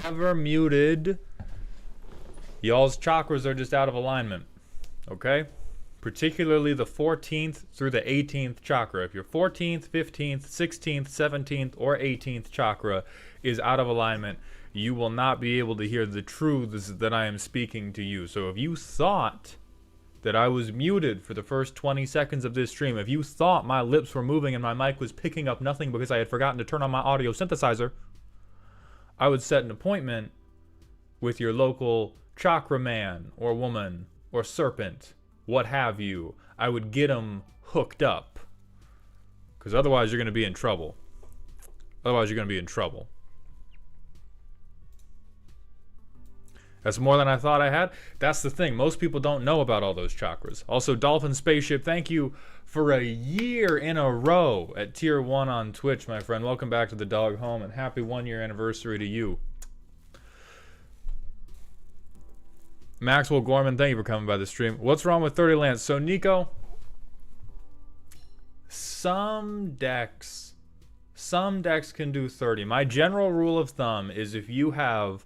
ever muted, y'all's chakras are just out of alignment. Okay? Particularly the 14th through the 18th chakra. If your 14th, 15th, 16th, 17th, or 18th chakra is out of alignment, you will not be able to hear the truths that I am speaking to you. So if you thought that I was muted for the first 20 seconds of this stream, if you thought my lips were moving and my mic was picking up nothing because I had forgotten to turn on my audio synthesizer, I would set an appointment with your local chakra man or woman or serpent, what have you. I would get them hooked up. Because otherwise you're going to be in trouble. Otherwise you're going to be in trouble. That's more than I thought I had. That's the thing. Most people don't know about all those chakras. Also, Dolphin Spaceship, thank you for a year in a row at Tier 1 on Twitch, my friend. Welcome back to the dog home, and happy 1-year anniversary to you. Maxwell Gorman, thank you for coming by the stream. What's wrong with 30 lands? So, Nico, some decks can do 30. My general rule of thumb is if you have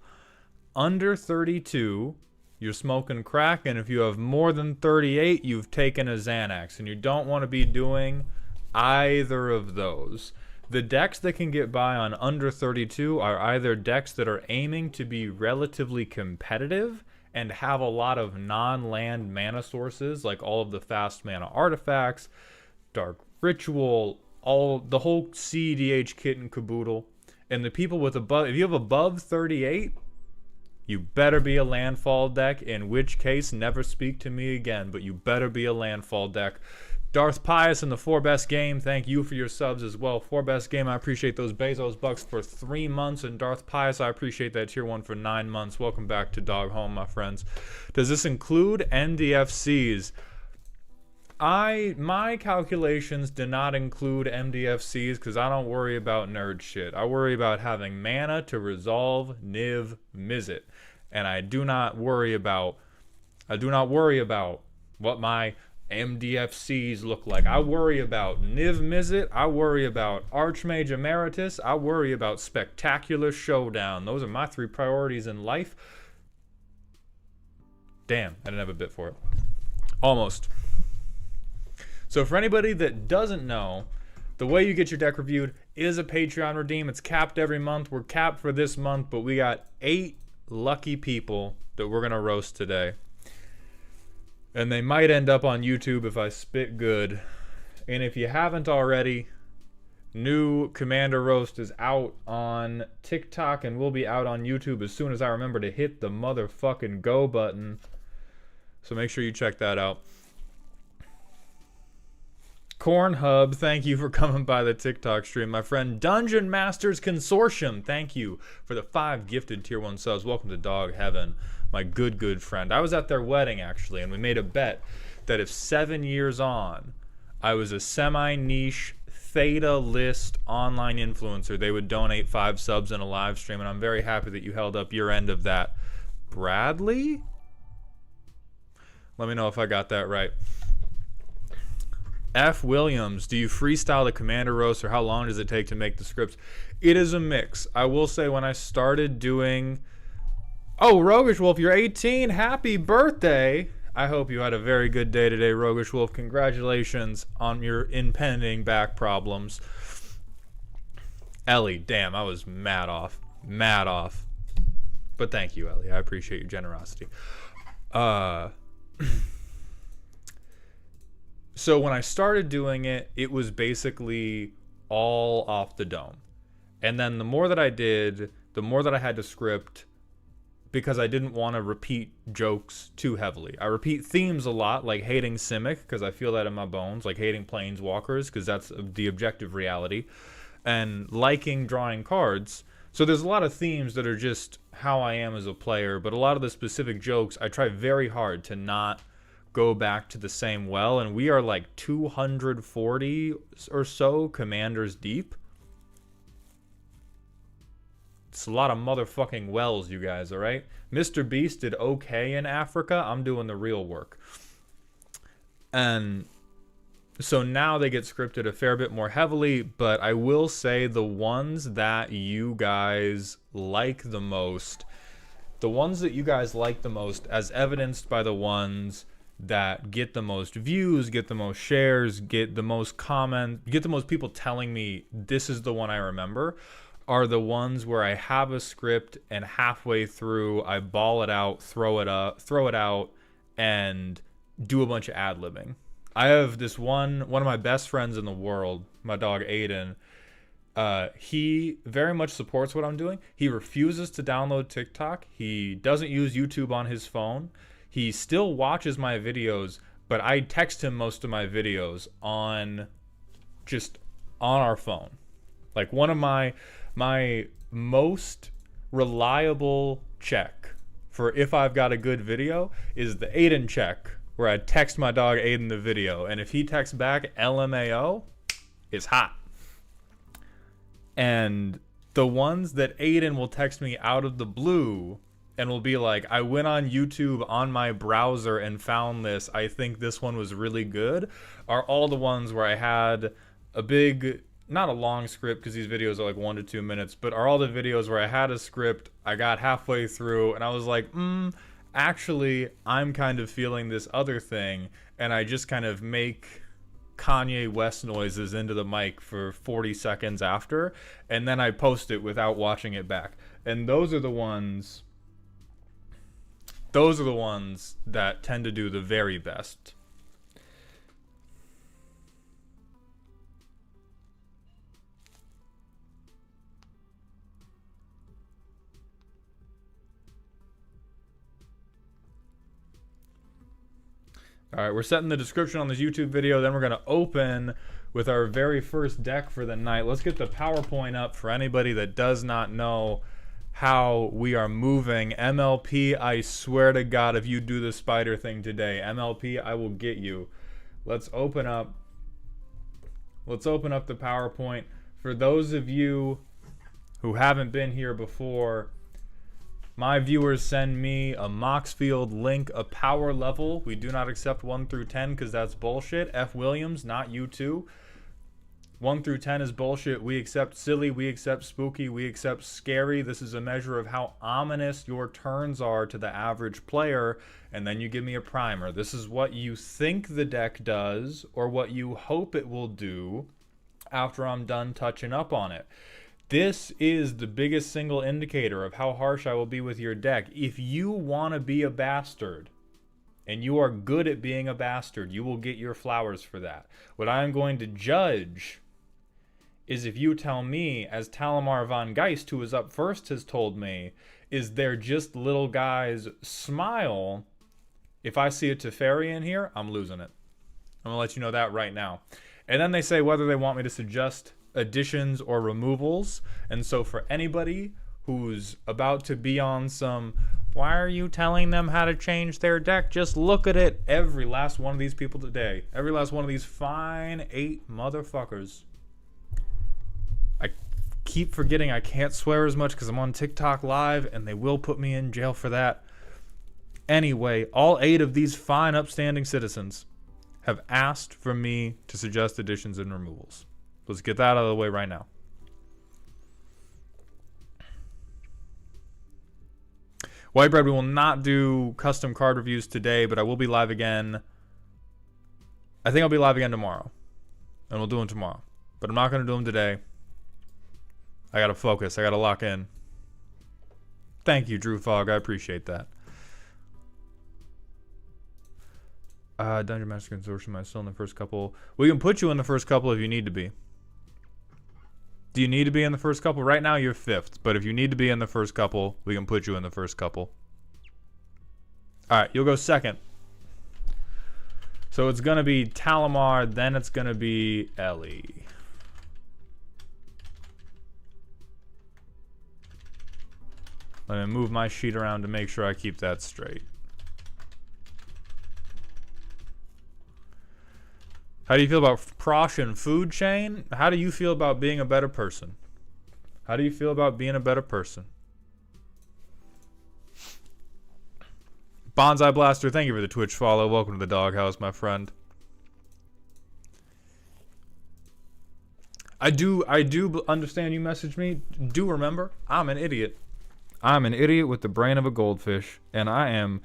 under 32, you're smoking crack, and if you have more than 38, you've taken a Xanax, and you don't want to be doing either of those. The decks that can get by on under 32 are either decks that are aiming to be relatively competitive and have a lot of non-land mana sources, like all of the fast mana artifacts, Dark Ritual, the whole CDH kit and caboodle. And the people with if you have above 38, you better be a landfall deck, in which case, never speak to me again, but you better be a landfall deck. Darth Pius in the 4 Best Game, thank you for your subs as well. 4 Best Game, I appreciate those Bezos bucks for 3 months, and Darth Pius, I appreciate that Tier 1 for 9 months. Welcome back to Dog Home, my friends. Does this include NDFCs? My calculations do not include MDFCs because I don't worry about nerd shit. I worry about having mana to resolve Niv Mizzet. And I do not worry about what my MDFCs look like. I worry about Niv Mizzet. I worry about Archmage Emeritus. I worry about Spectacular Showdown. Those are my 3 priorities in life. Damn, I didn't have a bit for it. Almost. So for anybody that doesn't know, the way you get your deck reviewed is a Patreon redeem. It's capped every month. We're capped for this month, but we got 8 lucky people that we're going to roast today. And they might end up on YouTube if I spit good. And if you haven't already, new Commander Roast is out on TikTok and will be out on YouTube as soon as I remember to hit the motherfucking go button. So make sure you check that out. Cornhub, thank you for coming by the TikTok stream. My friend Dungeon Masters Consortium, thank you for the 5 gifted Tier 1 subs. Welcome to Dog Heaven, my good friend. I was at their wedding, actually, and we made a bet that if 7 years on I was a semi-niche Theta list online influencer, they would donate 5 subs in a live stream, and I'm very happy that you held up your end of that. Bradley? Let me know if I got that right. F. Williams, do you freestyle the Commander Roast, or how long does it take to make the scripts? It is a mix. I will say when I started doing... Oh, Roguish Wolf, you're 18. Happy birthday. I hope you had a very good day today, Roguish Wolf. Congratulations on your impending back problems. Ellie, damn, I was mad off. Mad off. But thank you, Ellie. I appreciate your generosity. So when I started doing it, it was basically all off the dome. And then the more that I did, the more that I had to script, because I didn't want to repeat jokes too heavily. I repeat themes a lot, like hating Simic, because I feel that in my bones, like hating Planeswalkers, because that's the objective reality, and liking drawing cards. So there's a lot of themes that are just how I am as a player, but a lot of the specific jokes, I try very hard to not go back to the same well, and we are like 240 or so commanders deep. It's a lot of motherfucking wells, you guys, alright? Mr. Beast did okay in Africa. I'm doing the real work. And So now they get scripted a fair bit more heavily, but I will say the ones that you guys like the most, as evidenced by the ones that get the most views, get the most shares, get the most comments, get the most people telling me this is the one I remember, are the ones where I have a script and halfway through I ball it out, throw it out, and do a bunch of ad-libbing. I have this one of my best friends in the world, my dog Aiden. He very much supports what I'm doing. He refuses to download TikTok. He doesn't use YouTube on his phone. He still watches my videos, but I text him most of my videos on our phone. Like one of my most reliable check for if I've got a good video is the Aiden check, where I text my dog Aiden the video, and if he texts back LMAO, it's hot. And the ones that Aiden will text me out of the blue and will be like, I went on YouTube on my browser and found this, I think this one was really good, are all the ones where I had a big, not a long script because these videos are like 1 to 2 minutes, but are all the videos where I had a script, I got halfway through, and I was like, actually, I'm kind of feeling this other thing, and I just kind of make Kanye West noises into the mic for 40 seconds after, and then I post it without watching it back. And those are the ones that tend to do the very best. All right, we're setting the description on this YouTube video. Then we're going to open with our very first deck for the night. Let's get the PowerPoint up for anybody that does not know how we are moving. MLP, I swear to God, if you do the spider thing today, MLP, I will get you. Let's open up the PowerPoint. For those of you who haven't been here before, my viewers send me a Moxfield link, a power level. We do not accept 1 through 10 because that's bullshit. F. Williams, not you two. 1 through 10 is bullshit. We accept silly, we accept spooky, we accept scary. This is a measure of how ominous your turns are to the average player, and then you give me a primer. This is what you think the deck does, or what you hope it will do after I'm done touching up on it. This is the biggest single indicator of how harsh I will be with your deck. If you want to be a bastard, and you are good at being a bastard, you will get your flowers for that. What I am going to judge is if you tell me, as Talamar Von Geist, who is up first, has told me, is they're just little guys smile. If I see a Teferi in here, I'm losing it. I'm going to let you know that right now. And then they say whether they want me to suggest additions or removals. And so for anybody who's about to be on some, why are you telling them how to change their deck? Just look at it. Every last one of these people today, every last one of these fine 8 motherfuckers. I keep forgetting I can't swear as much because I'm on TikTok live and they will put me in jail for that. Anyway, all 8 of these fine upstanding citizens have asked for me to suggest additions and removals. Let's get that out of the way right now. Whitebread, we will not do custom card reviews today, but I will be live again. I think I'll be live again tomorrow. And we'll do them tomorrow. But I'm not going to do them today. I got to focus. I got to lock in. Thank you, Drew Fogg. I appreciate that. Dungeon Master Consortium, I'm still in the first couple. We can put you in the first couple if you need to be. Do you need to be in the first couple? Right now you're 5th, but if you need to be in the first couple, we can put you in the first couple. Alright, you'll go 2nd. So it's going to be Talamar, then it's going to be Ellie. Let me move my sheet around to make sure I keep that straight. How do you feel about Prosh and Food Chain? How do you feel about being a better person? How do you feel about being a better person? Bonsai Blaster, thank you for the Twitch follow. Welcome to the doghouse, my friend. I do understand you messaged me. Do remember, I'm an idiot. I'm an idiot with the brain of a goldfish, and I am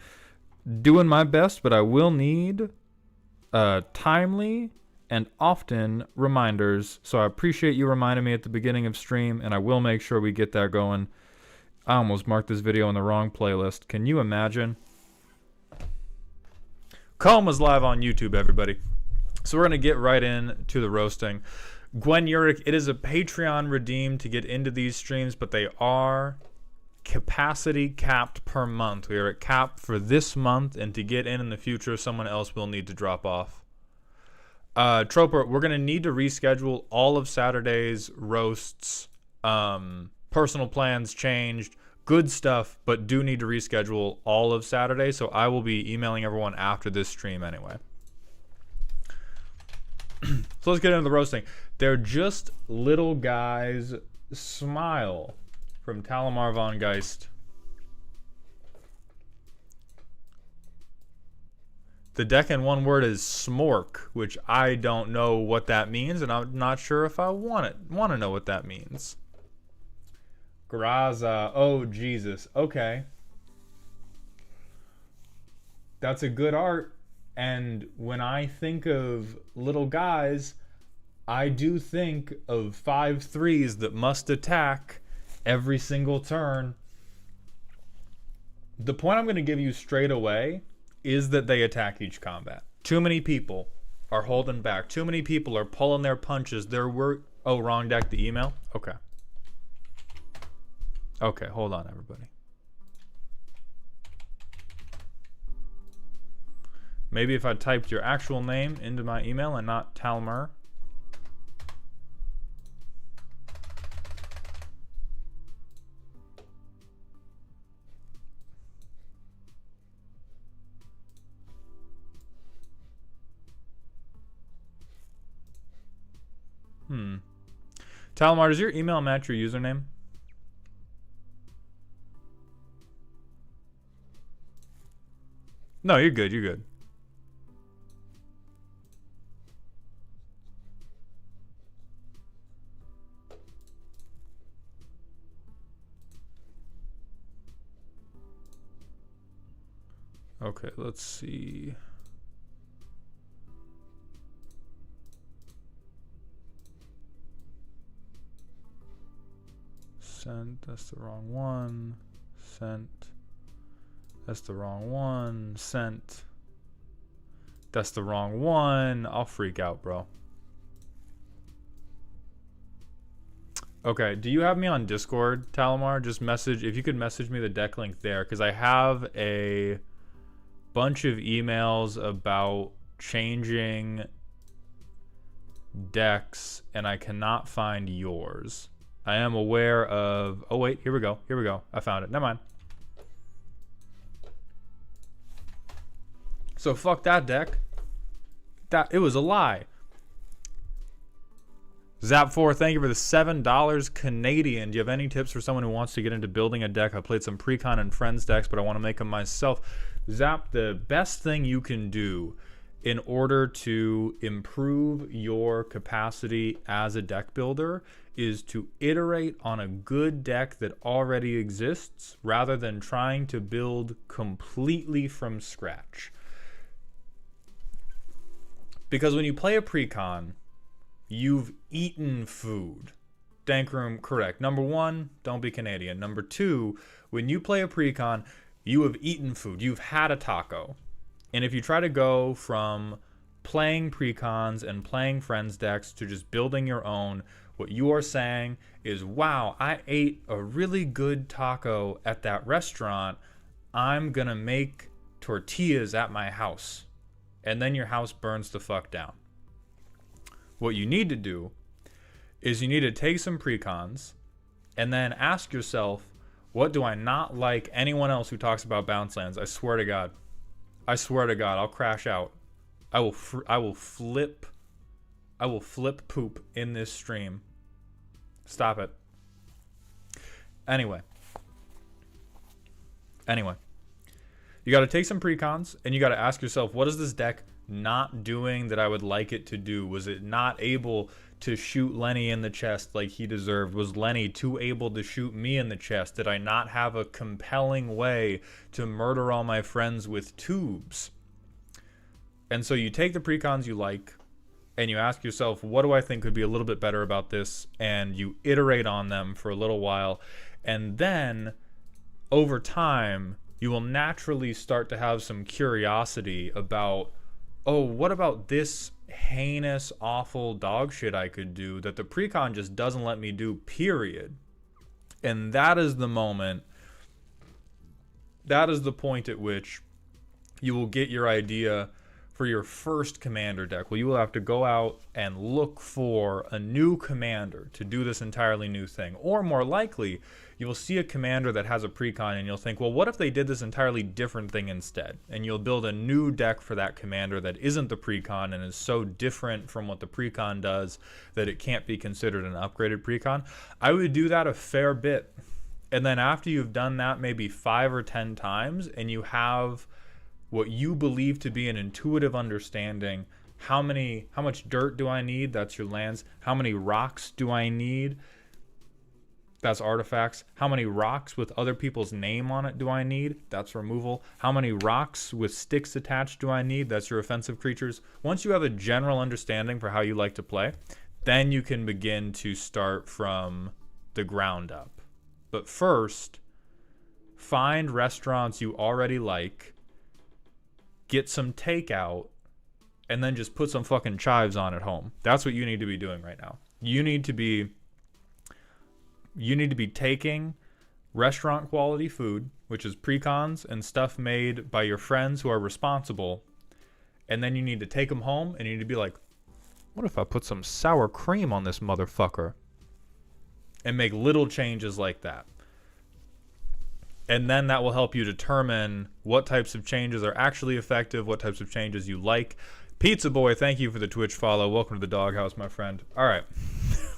doing my best, but I will need timely and often reminders. So I appreciate you reminding me at the beginning of stream, and I will make sure we get that going. I almost marked this video in the wrong playlist. Can you imagine? Coma's live on YouTube, everybody. So we're going to get right into the roasting. Gwen Urick, it is a Patreon redeem to get into these streams, but they are capacity capped per month. We are at cap for this month, and to get in the future, someone else will need to drop off. Troper, we're going to need to reschedule all of Saturday's roasts. Personal plans changed. Good stuff, but do need to reschedule all of Saturday, so I will be emailing everyone after this stream anyway. So let's get into the roasting. They're just little guys. Smile from Talamar von Geist. The deck in one word is smork, which I don't know what that means, and I'm not sure if I want to know what that means. Graza. Oh, Jesus. Okay. That's a good art. And when I think of little guys, I do think of 5/3s that must attack every single turn. The point I'm going to give you straight away is that they attack each combat. Too many people are holding back. Too many people are pulling their punches. Oh, wrong deck, the email? Okay. Okay, hold on, everybody. Maybe if I typed your actual name into my email and not Talmer. Talmar, does your email match your username? No, you're good, you're good. Okay, let's see. Sent, that's the wrong one. Sent. That's the wrong one. Sent. That's the wrong one. I'll freak out, bro. Okay, do you have me on Discord, Talamar? Just message, if you could message me the deck link there, because I have a bunch of emails about changing decks, and I cannot find yours. I am aware of... Oh, wait, here we go. Here we go. I found it. Never mind. So fuck that deck. It was a lie. Zap4, thank you for the $7 Canadian. Do you have any tips for someone who wants to get into building a deck? I played some Precon and Friends decks, but I want to make them myself. Zap, the best thing you can do in order to improve your capacity as a deck builder is to iterate on a good deck that already exists rather than trying to build completely from scratch. Because when you play a Precon, you've eaten food. Dankroom, correct. Number one, don't be Canadian. Number two, when you play a Precon, you have eaten food. You've had a taco. And if you try to go from playing Precons and playing Friends decks to just building your own, what you are saying is, wow, I ate a really good taco at that restaurant. I'm going to make tortillas at my house. And then your house burns the fuck down. What you need to do is you need to take some Precons and then ask yourself, what do I not like anyone else who talks about bounce lands? I swear to God. I swear to God, I'll crash out. I will flip poop in this stream. Stop it. Anyway. You got to take some Precons and you got to ask yourself, what is this deck not doing that I would like it to do? Was it not able to shoot Lenny in the chest like he deserved? Was Lenny too able to shoot me in the chest? Did I not have a compelling way to murder all my friends with tubes? And so you take the precons you like, and you ask yourself, what do I think could be a little bit better about this? And you iterate on them for a little while. And then, over time, you will naturally start to have some curiosity about, oh, what about this heinous, awful dog shit I could do that the precon just doesn't let me do, period. And that is the moment, that is the point at which you will get your idea for your first commander deck. Well, you will have to go out and look for a new commander to do this entirely new thing. Or more likely, you will see a commander that has a precon and you'll think, well, what if they did this entirely different thing instead? And you'll build a new deck for that commander that isn't the precon and is so different from what the precon does that it can't be considered an upgraded precon. I would do that a fair bit. And then after you've done that maybe 5 or 10 times and you have what you believe to be an intuitive understanding, how much dirt do I need? That's your lands. How many rocks do I need? That's artifacts. How many rocks with other people's name on it do I need? That's removal. How many rocks with sticks attached do I need? That's your offensive creatures. Once you have a general understanding for how you like to play, then you can begin to start from the ground up. But first, find restaurants you already like, get some takeout, and then just put some fucking chives on at home. That's what you need to be doing right now. You need to be taking restaurant quality food, which is precons and stuff made by your friends who are responsible, and then you need to take them home and you need to be like, what if I put some sour cream on this motherfucker? And make little changes like that. And then that will help you determine what types of changes are actually effective, what types of changes you like. Pizza Boy, thank you for the Twitch follow. Welcome to the doghouse, my friend. All right,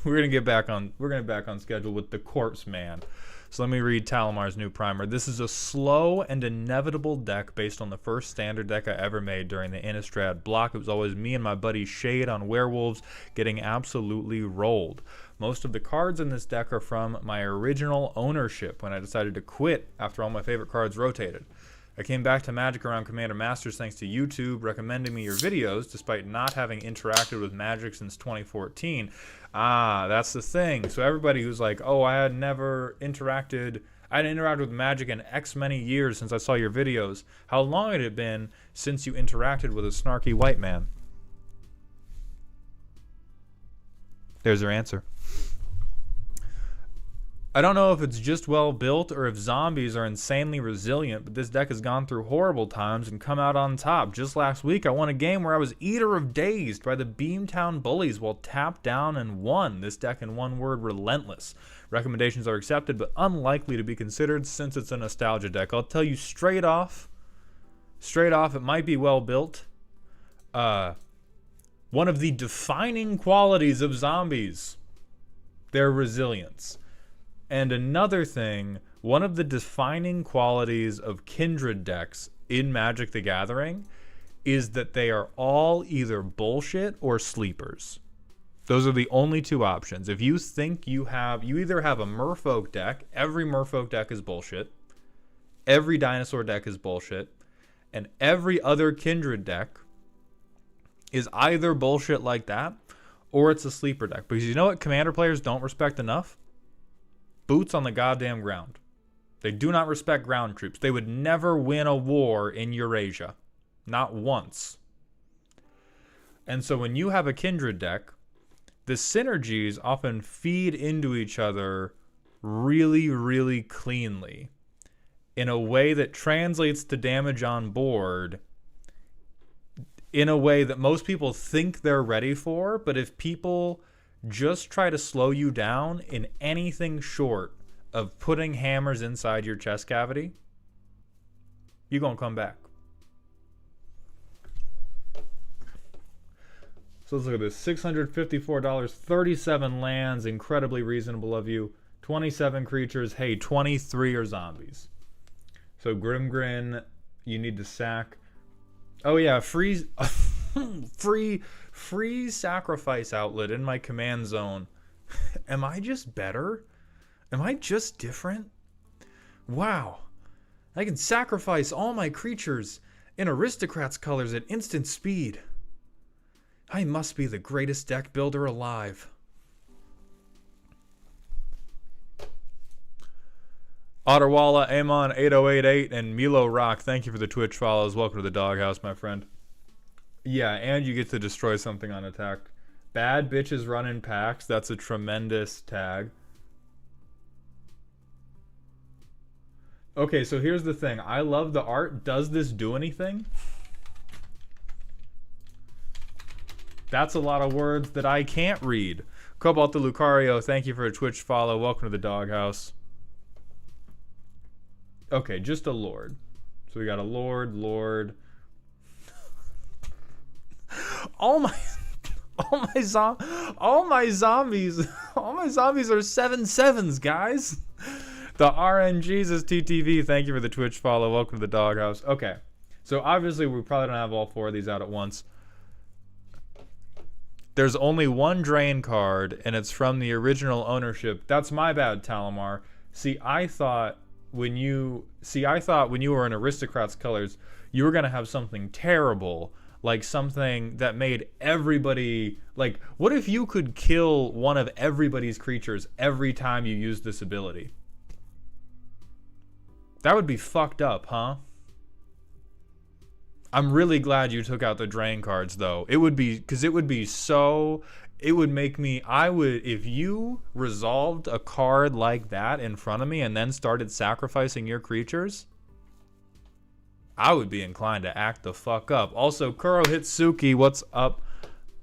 we're gonna get back on schedule with the Corpse Man. So let me read Talamar's new primer. This is a slow and inevitable deck based on the first standard deck I ever made during the Innistrad block. It was always me and my buddy Shade on werewolves getting absolutely rolled. Most of the cards in this deck are from my original ownership when I decided to quit after all my favorite cards rotated. I came back to Magic around Commander Masters thanks to YouTube recommending me your videos despite not having interacted with Magic since 2014. Ah, that's the thing. So everybody who's like, oh, I hadn't interacted with Magic in X many years since I saw your videos. How long had it been since you interacted with a snarky white man? There's their answer. I don't know if it's just well built or if zombies are insanely resilient, but this deck has gone through horrible times and come out on top. Just last week, I won a game where I was Eater of Dazed by the Beamtown Bullies while tapped down and won. This deck, in one word, relentless. Recommendations are accepted, but unlikely to be considered since it's a nostalgia deck. I'll tell you straight off, it might be well built. One of the defining qualities of zombies, their resilience. And another thing, one of the defining qualities of Kindred decks in Magic the Gathering is that they are all either bullshit or sleepers. Those are the only two options. If you think you either have a Merfolk deck, every Merfolk deck is bullshit, every Dinosaur deck is bullshit, and every other Kindred deck is either bullshit like that, or it's a sleeper deck. Because you know what Commander players don't respect enough? Boots on the goddamn ground. They do not respect ground troops. They would never win a war in Eurasia. Not once. And so when you have a Kindred deck, the synergies often feed into each other really, really cleanly in a way that translates to damage on board in a way that most people think they're ready for, but if people just try to slow you down in anything short of putting hammers inside your chest cavity, you're going to come back. So let's look at this. $654, 37 lands, incredibly reasonable of you. 27 creatures, hey, 23 are zombies. So Grimgrin, you need to sack. Oh yeah, freeze. free sacrifice outlet in my command zone. Am I just better? Am I just different? Wow. I can sacrifice all my creatures in aristocrat's colors at instant speed. I must be the greatest deck builder alive. Otterwalla, Amon 8088, and Milo Rock, thank you for the Twitch follows. Welcome to the doghouse, my friend. Yeah, and you get to destroy something on attack. Bad bitches run in packs. That's a tremendous tag. Okay, so here's the thing. I love the art. Does this do anything? That's a lot of words that I can't read. Cobalt the Lucario, thank you for a Twitch follow. Welcome to the doghouse. Okay, just a Lord. So we got a Lord. all my zombies are 7/7s, guys. The RNGs is TTV. Thank you for the Twitch follow. Welcome to the doghouse. Okay, so obviously we probably don't have all 4 of these out at once. There's only one drain card, and it's from the original ownership. That's my bad, Talamar. See, I thought when you were in Aristocrat's colors, you were gonna have something terrible, like something that made everybody like. What if you could kill one of everybody's creatures every time you used this ability? That would be fucked up, huh? I'm really glad you took out the drain cards, though. It would be, because it would be so, it would make me, if you resolved a card like that in front of me and then started sacrificing your creatures, I would be inclined to act the fuck up. Also, Kuro Hitsuki, what's up,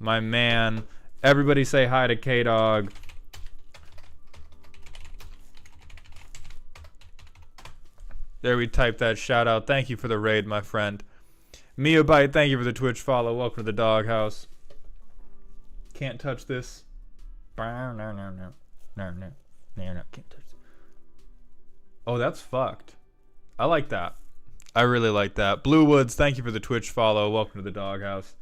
my man? Everybody say hi to K-Dog. There, we typed that shout out. Thank you for the raid, my friend. Miabyte, thank you for the Twitch follow. Welcome to the doghouse. Can't touch this. No. Can't touch this. Oh, that's fucked. I like that. I really like that. Blue Woods, thank you for the Twitch follow. Welcome to the doghouse.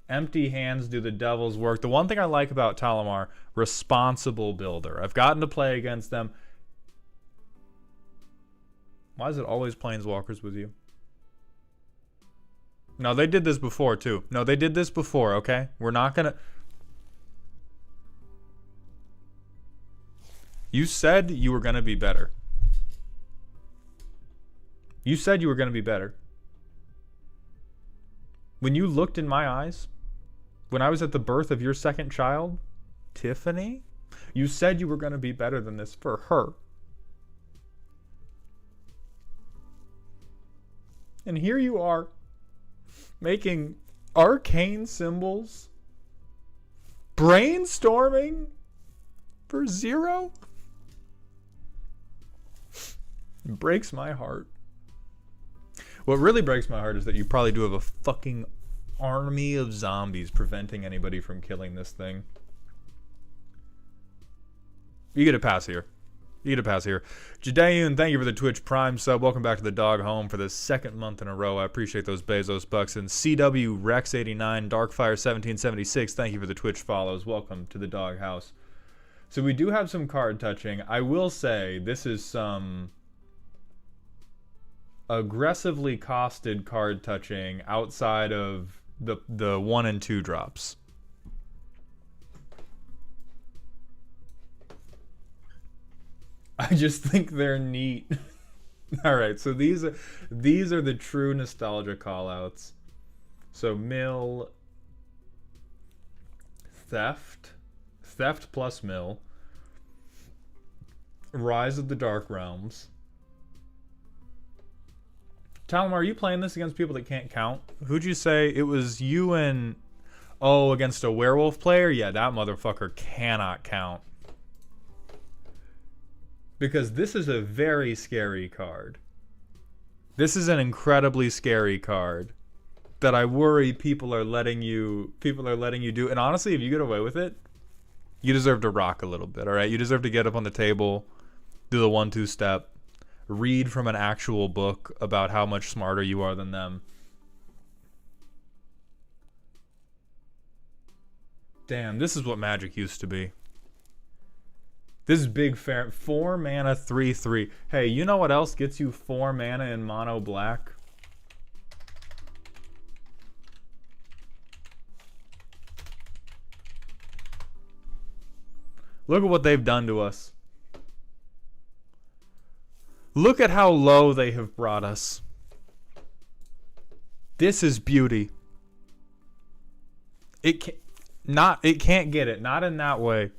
Empty hands do the devil's work. The one thing I like about Talamar, responsible builder. I've gotten to play against them. Why is it always planeswalkers with you? No, they did this before, too. No, they did this before, okay? We're not gonna... You said you were gonna be better. You said you were gonna be better. When you looked in my eyes, when I was at the birth of your second child, Tiffany, you said you were gonna be better than this for her. And here you are, making arcane symbols, brainstorming for 0? It breaks my heart. What really breaks my heart is that you probably do have a fucking army of zombies preventing anybody from killing this thing. You get a pass here. You get a pass here. Jadaeun, thank you for the Twitch Prime sub. Welcome back to the dog home for the 2nd month in a row. I appreciate those Bezos bucks. And CW Rex 89, Darkfire 1776, thank you for the Twitch follows. Welcome to the dog house. So we do have some card touching. I will say this is some aggressively costed card touching outside of the 1 and 2 drops. I just think they're neat. All right, so these are the true nostalgia callouts. So mill, theft plus mill, Rise of the Dark Realms. Talamar, are you playing this against people that can't count? Who'd you say it was? You and against a werewolf player? Yeah, that motherfucker cannot count. Because this is a very scary card. This is an incredibly scary card that I worry people are letting you do. And honestly, if you get away with it, you deserve to rock a little bit, all right? You deserve to get up on the table, do the 1-2 step, read from an actual book about how much smarter you are than them. Damn, this is what Magic used to be. This is big fair. 4 mana, 3/3. Hey, you know what else gets you 4 mana in mono black? Look at what they've done to us. Look at how low they have brought us. This is beauty. It can't get it, not in that way.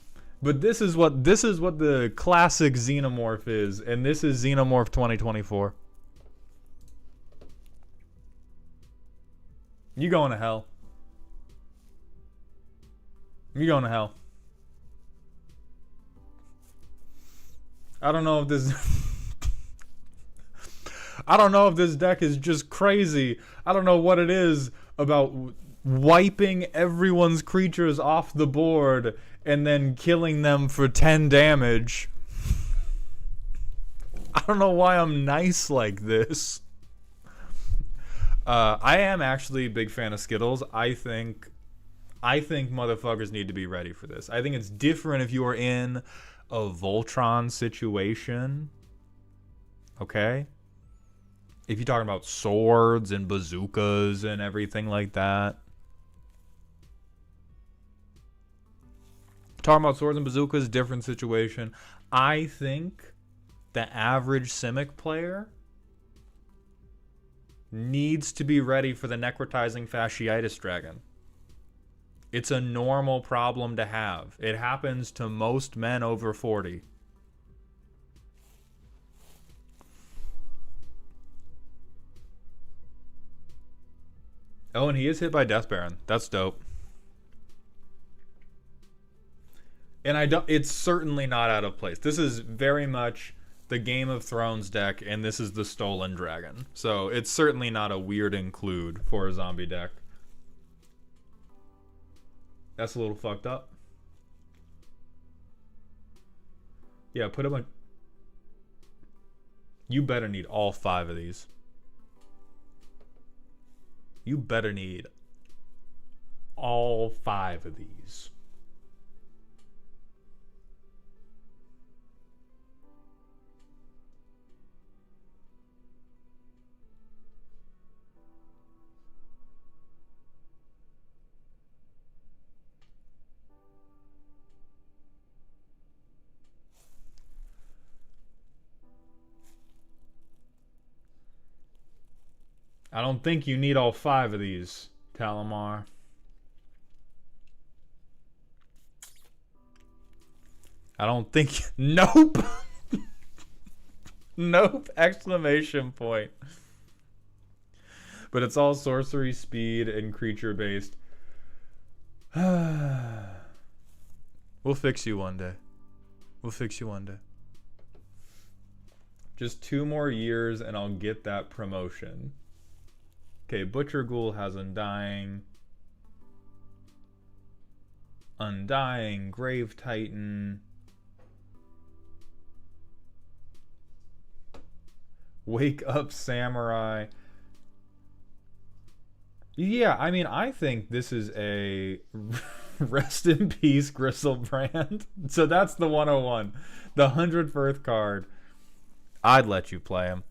But this is what the classic Xenomorph is, and this is Xenomorph 2024. You going to hell. You going to hell. I don't know if this deck is just crazy. I don't know what it is about wiping everyone's creatures off the board and then killing them for 10 damage. I don't know why I'm nice like this. I am actually a big fan of Skittles. I think motherfuckers need to be ready for this. I think it's different if you are in a Voltron situation. Okay? If you're talking about swords and bazookas and everything like that. Talking about swords and bazookas, different situation. I think the average Simic player needs to be ready for the Necrotizing Fasciitis Dragon. It's a normal problem to have. It happens to most men over 40. Oh, and he is hit by Death Baron. That's dope. And it's certainly not out of place. This is very much the Game of Thrones deck, and this is the Stolen Dragon. So it's certainly not a weird include for a zombie deck. That's a little fucked up. Yeah, put him on. You better need all 5 of these. You better need all 5 of these. I don't think you need all 5 of these, Talamar. I don't think... Nope! Nope! Exclamation point. But it's all sorcery, speed, and creature-based. We'll fix you one day. We'll fix you one day. Just 2 more years and I'll get that promotion. Okay, Butcher Ghoul has Undying. Undying, Grave Titan. Wake Up Samurai. Yeah, I mean, I think this is a rest in peace Gristlebrand. So that's the 101. The 101st card. I'd let you play him.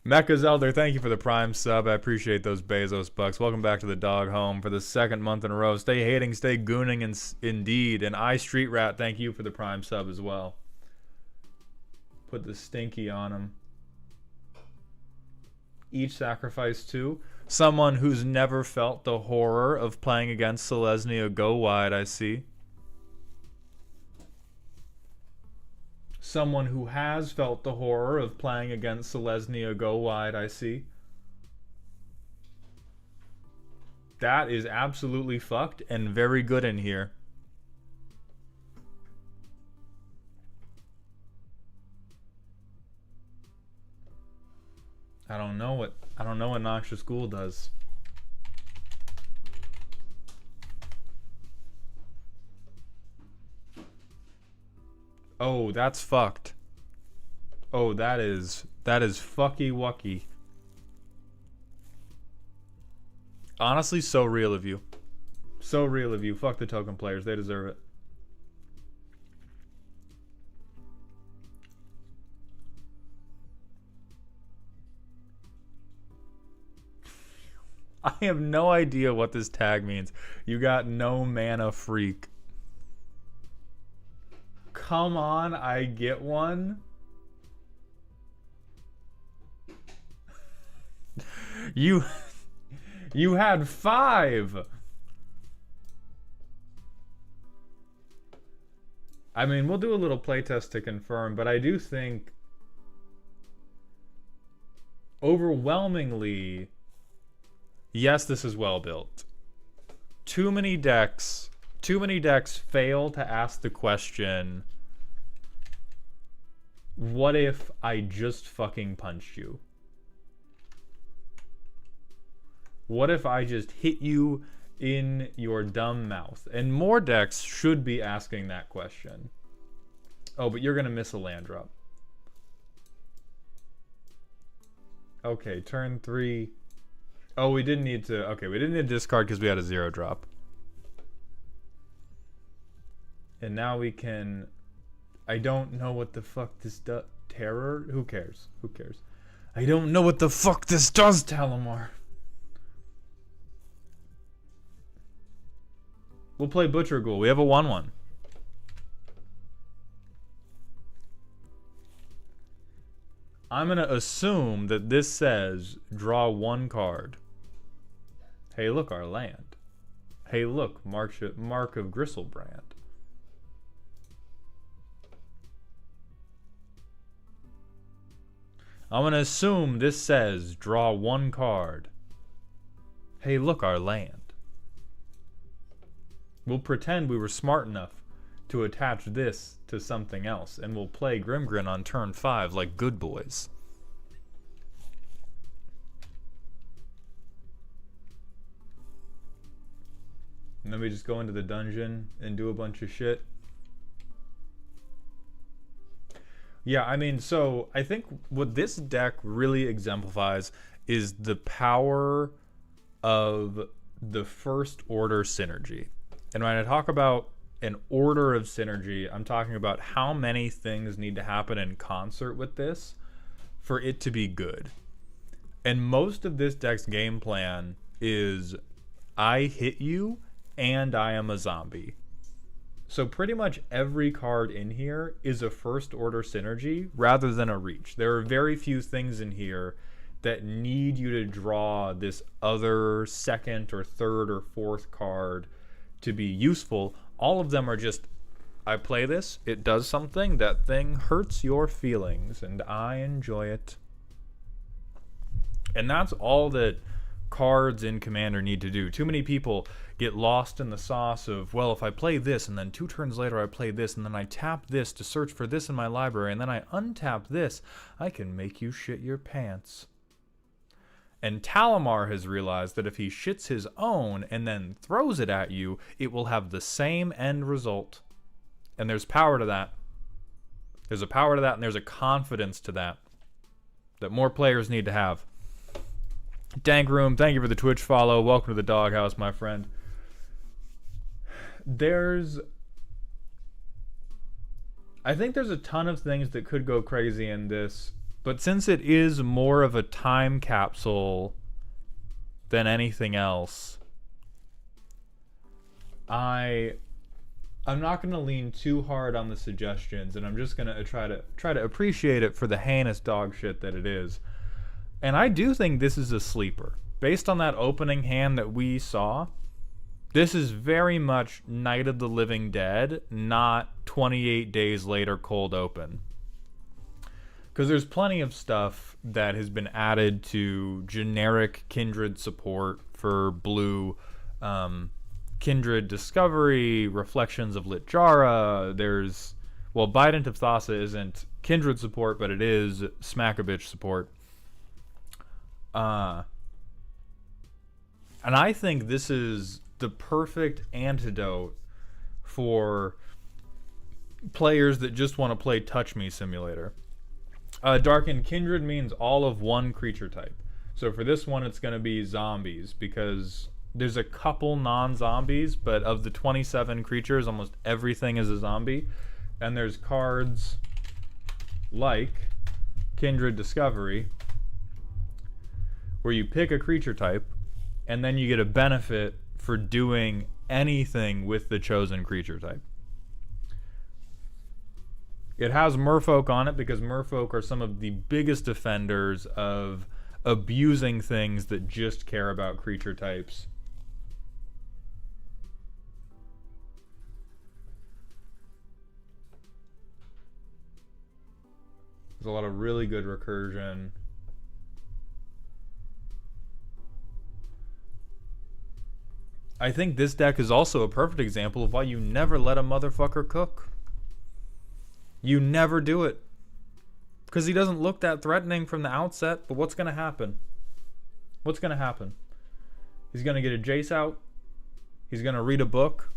Mecha Zelder, thank you for the Prime sub. I appreciate those Bezos bucks. Welcome back to the dog home for the 2nd month in a row. Stay hating, stay gooning, and indeed. And I Street Rat, thank you for the Prime sub as well. Put the stinky on him. Each sacrifice 2. Someone who's never felt the horror of playing against Selesnya go wide, I see. Someone who has felt the horror of playing against Selesnya go wide, I see. That is absolutely fucked and very good in here. I don't know what Noxious Ghoul does. Oh, that's fucked. Oh, that is fucky wucky. Honestly, so real of you. So real of you. Fuck the token players. They deserve it. I have no idea what this tag means. You got no mana, freak. Come on, I get one. You had 5. I mean, we'll do a little playtest to confirm, but I do think overwhelmingly, yes, this is well built. Too many decks fail to ask the question, what if I just fucking punched you? What if I just hit you in your dumb mouth? And more decks should be asking that question. Oh, but you're gonna miss a land drop. Okay, turn 3. Oh, we didn't need to... Okay, we didn't need to discard because we had a 0 drop. And now we can... I don't know what the fuck this does. Terror? Who cares? Who cares? I don't know what the fuck this does, Talamar. We'll play Butcher Ghoul. We have a 1/1. I'm going to assume that this says draw 1 card. Hey, look, our land. Hey, look, Mark of Griselbrand. I'm going to assume this says draw 1 card. Hey, look, our land. We'll pretend we were smart enough to attach this to something else, and we'll play Grimgrin on turn 5 like good boys. And then we just go into the dungeon and do a bunch of shit. Yeah, I mean, so I think what this deck really exemplifies is the power of the first order synergy. And when I talk about an order of synergy, I'm talking about how many things need to happen in concert with this for it to be good. And most of this deck's game plan is I hit you and I am a zombie. So pretty much every card in here is a first order synergy rather than a reach. There are very few things in here that need you to draw this other second or third or fourth card to be useful. All of them are just, I play this, it does something, that thing hurts your feelings, and I enjoy it. And that's all that cards in Commander need to do. Too many people get lost in the sauce of, well, if I play this, and then 2 turns later I play this, and then I tap this to search for this in my library, and then I untap this, I can make you shit your pants. And Talamar has realized that if he shits his own and then throws it at you, it will have the same end result. And there's power to that. There's a power to that, and there's a confidence to that more players need to have. Dank Room, thank you for the Twitch follow. Welcome to the doghouse, my friend. I think there's a ton of things that could go crazy in this. But since it is more of a time capsule than anything else, I'm not going to lean too hard on the suggestions, and I'm just going to try to appreciate it for the heinous dog shit that it is. And I do think this is a sleeper. Based on that opening hand that we saw, this is very much Night of the Living Dead, not 28 Days Later cold open. Because there's plenty of stuff that has been added to generic Kindred support for blue. Kindred Discovery, Reflections of Littjara. There's, well, Bident of Thassa isn't Kindred support, but it is Smack-a-Bitch support. And I think this is the perfect antidote for players that just want to play Touch Me Simulator. Darkened Kindred means all of one creature type. So for this one, it's going to be zombies, because There's a couple non-zombies, but of the 27 creatures, almost everything is a zombie. And there's cards like Kindred Discovery, where you pick a creature type, and then you get a benefit for doing anything with the chosen creature type. It has merfolk on it because merfolk are some of the biggest offenders of abusing things that just care about creature types. There's a lot of really good recursion. I think this deck is also a perfect example of why you never let a motherfucker cook. You never do it. Because he doesn't look that threatening from the outset, but what's going to happen? What's going to happen? He's going to get a Jace out. He's going to read a book.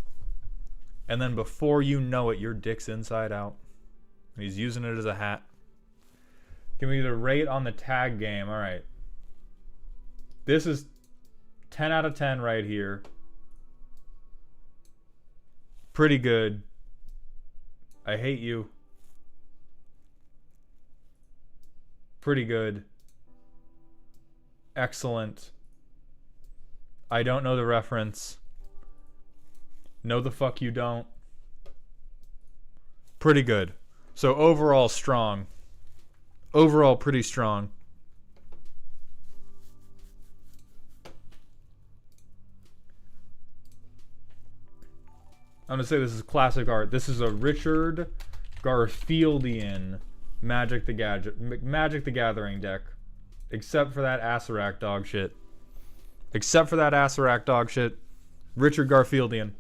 And then before you know it, your dick's inside out. And he's using it as a hat. Can we either rate on the tag game? All right. This is 10 out of 10 right here. Pretty good. I hate you. Pretty good. Excellent. I don't know the reference. No, the fuck you don't. Pretty good. So overall strong. Overall pretty strong. I'm going to say this is classic art. This is a Richard Garfieldian Magic the Gathering deck. Except for that Acererak dog shit. Except for that Acererak dog shit. Richard Garfieldian.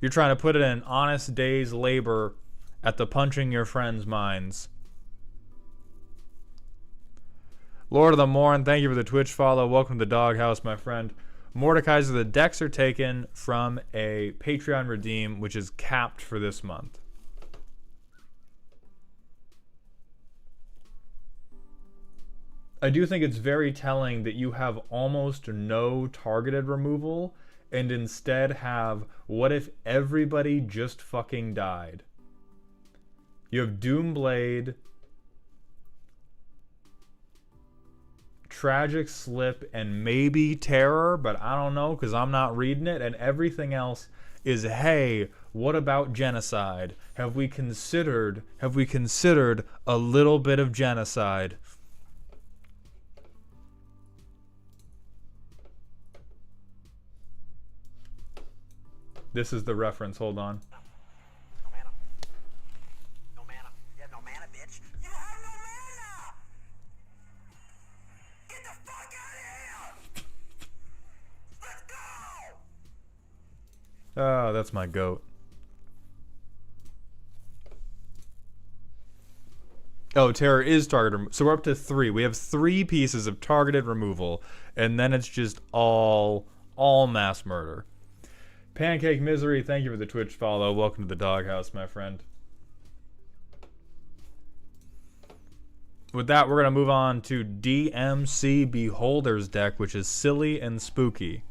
You're trying to put in an honest day's labor at the punching your friends' minds. Lord of the Morn, thank you for the Twitch follow. Welcome to the Doghouse, my friend. Mordekaiser, the decks are taken from a Patreon redeem, which is capped for this month. I do think it's very telling that you have almost no targeted removal and instead have what if everybody just fucking died. You have Doomblade, Tragic Slip, and maybe Terror, but I don't know because I'm not reading it, and everything else is, hey, what about genocide? Have we considered a little bit of genocide? This is the reference, hold on. No mana. No mana. You have no mana, bitch. You have no mana! Get the fuck out of here! Let's go! Oh, that's my goat. Oh, Terror is targeted. So we're up to 3. We have 3 pieces of targeted removal, and then it's just all mass murder. Pancake Misery, thank you for the Twitch follow. Welcome to the Doghouse, my friend. With that, we're going to move on to DMC Beholder's deck, which is silly and spooky.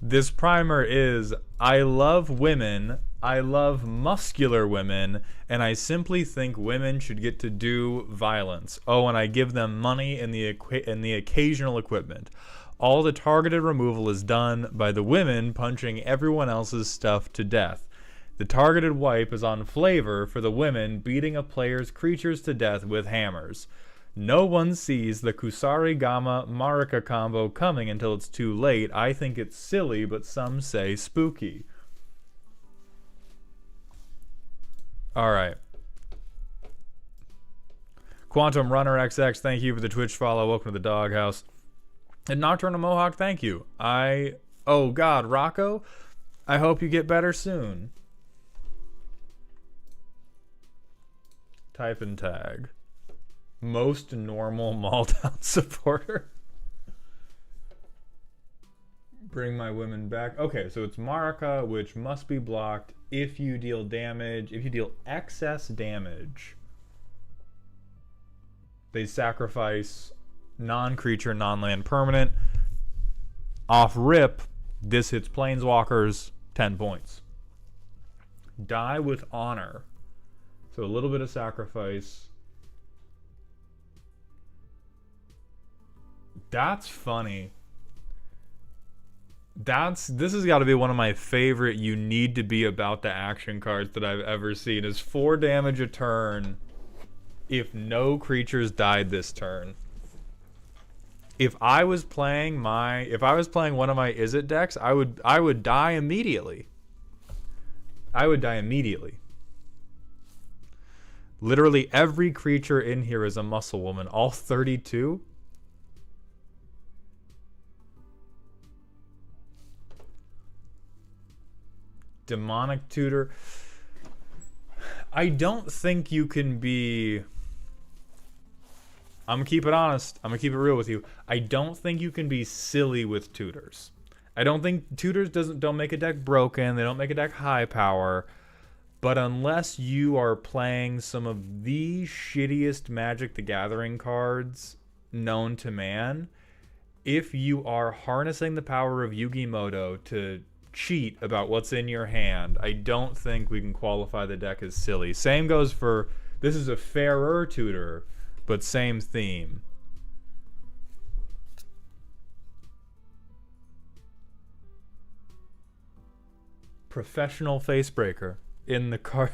This primer is, I love women, I love muscular women, and I simply think women should get to do violence. Oh, and I give them money and the occasional equipment. All the targeted removal is done by the women punching everyone else's stuff to death. The targeted wipe is on flavor for the women beating a player's creatures to death with hammers. No one sees the Kusarigama Marika combo coming until it's too late. I think it's silly, but some say spooky. Alright. Quantum Runner XX, thank you for the Twitch follow. Welcome to the Doghouse. And Nocturnal Mohawk, thank you. Oh god, Rocco, I hope you get better soon. Type and tag. Most normal Maldown supporter. Bring my women back. Okay, so it's Marika, which must be blocked if you deal damage. If you deal excess damage, they sacrifice non-creature, non-land permanent. Off rip, this hits planeswalkers, 10 points. Die with honor. So a little bit of sacrifice. That's funny. This has got to be one of my favorite you need to be about the action cards that I've ever seen. Is 4 damage a turn if no creatures died this turn. If I was playing one of my Izzet decks, I would die immediately. I would die immediately. Literally every creature in here is a muscle woman. All 32. Demonic Tutor. I don't think you can be... I'm gonna keep it honest. I'm gonna keep it real with you. I don't think you can be silly with tutors. I don't think tutors don't make a deck broken. They don't make a deck high power. But unless you are playing some of the shittiest Magic the Gathering cards known to man, if you are harnessing the power of Yu-Gi-Moto to cheat about what's in your hand, I don't think we can qualify the deck as silly. Same goes for, this is a fairer tutor, but same theme. Professional Facebreaker in the card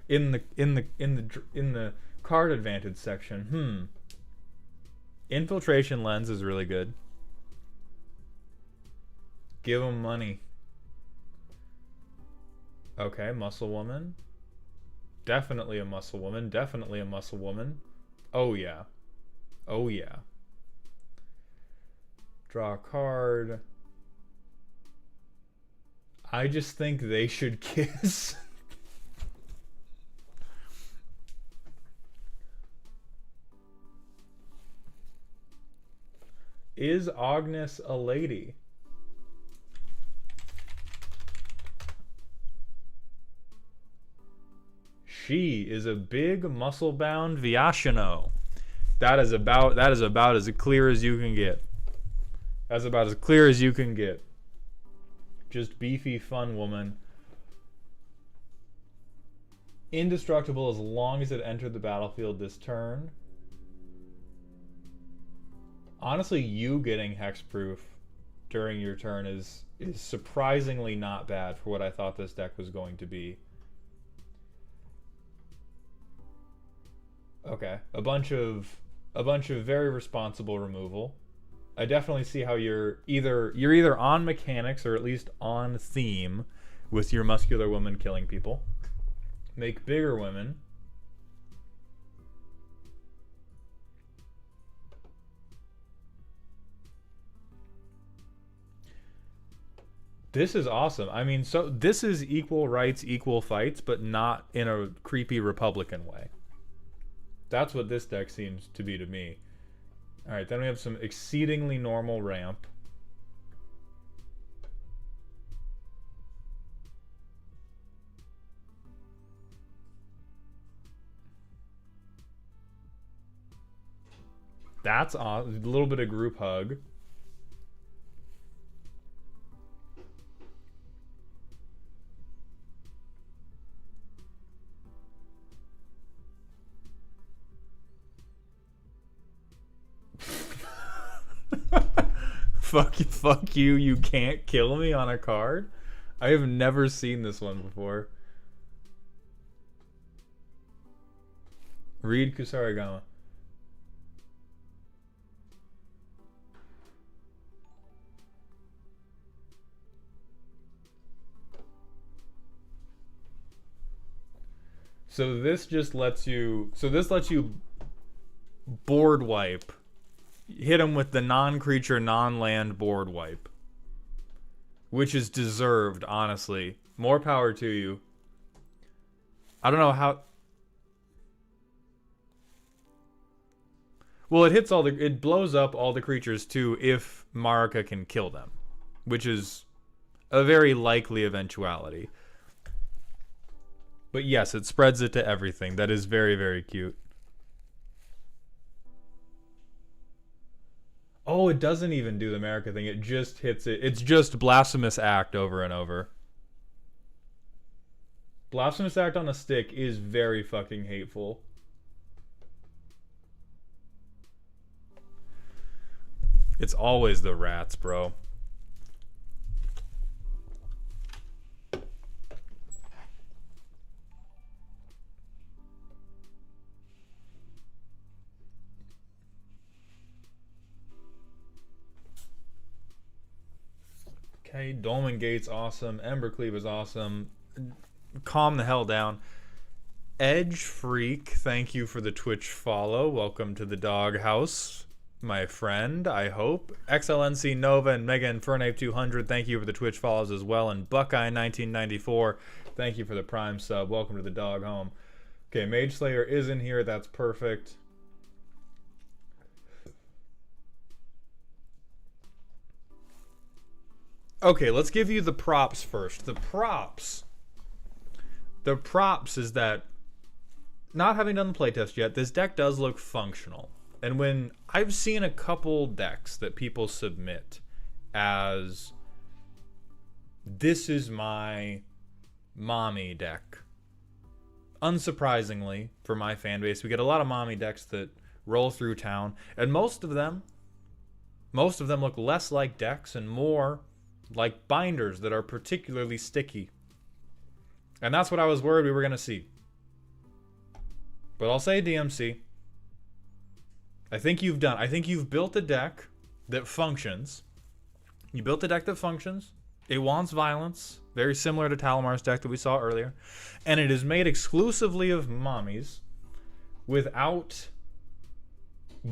in the card advantage section. Infiltration Lens is really good. Give them money. Okay, Muscle Woman. Definitely a Muscle Woman. Definitely a Muscle Woman. Oh yeah. Oh yeah. Draw a card. I just think they should kiss. Is Agnes a lady? She is a big muscle-bound Viashino. That is about as clear as you can get. That's about as clear as you can get. Just beefy, fun woman. Indestructible as long as it entered the battlefield this turn. Honestly, you getting hexproof during your turn is surprisingly not bad for what I thought this deck was going to be. Okay, a bunch of very responsible removal. I definitely see how you're either on mechanics or at least on theme with your muscular woman killing people. Make bigger women. This is awesome. I mean, so this is equal rights, equal fights, but not in a creepy Republican way. That's what this deck seems to be to me. Alright, then we have some exceedingly normal ramp. That's awesome. A little bit of group hug. Fuck you, you can't kill me on a card? I have never seen this one before. Read Kusarigama. So this lets you board wipe. Hit him with the non-creature, non-land board wipe. Which is deserved, honestly. More power to you. I don't know how... Well, it blows up all the creatures too if Marika can kill them. Which is a very likely eventuality. But yes, it spreads it to everything. That is very, very cute. Oh, it doesn't even do the America thing. It just hits it. It's just Blasphemous Act over and over. Blasphemous Act on a stick is very fucking hateful. It's always the rats, bro. Okay, Dolmen Gate's awesome. Embercleave is awesome. Calm the hell down. Edge Freak, thank you for the Twitch follow. Welcome to the doghouse, my friend, I hope. XLNC Nova and Mega Infernape 200, thank you for the Twitch follows as well. And Buckeye 1994, thank you for the Prime sub. Welcome to the dog home. Okay, Mage Slayer is in here. That's perfect. Okay, let's give you the props first. The props is that, not having done the playtest yet, this deck does look functional. And when I've seen a couple decks that people submit as, this is my mommy deck. Unsurprisingly, for my fan base, we get a lot of mommy decks that roll through town. And most of them look less like decks and more like binders that are particularly sticky. And that's what I was worried we were going to see. But I'll say DMC. I think you've built a deck that functions. You built a deck that functions. It wants violence, very similar to Talamar's deck that we saw earlier. And it is made exclusively of mommies without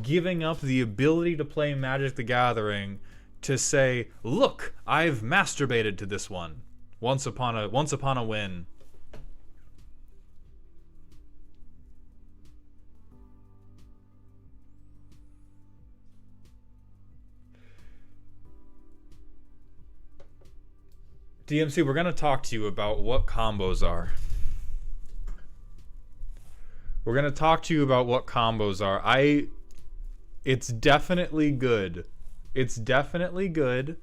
giving up the ability to play Magic the Gathering to say, look, I've masturbated to this one. Once upon a win. DMC, we're going to talk to you about what combos are. We're going to talk to you about what combos are. It's definitely good. It's definitely good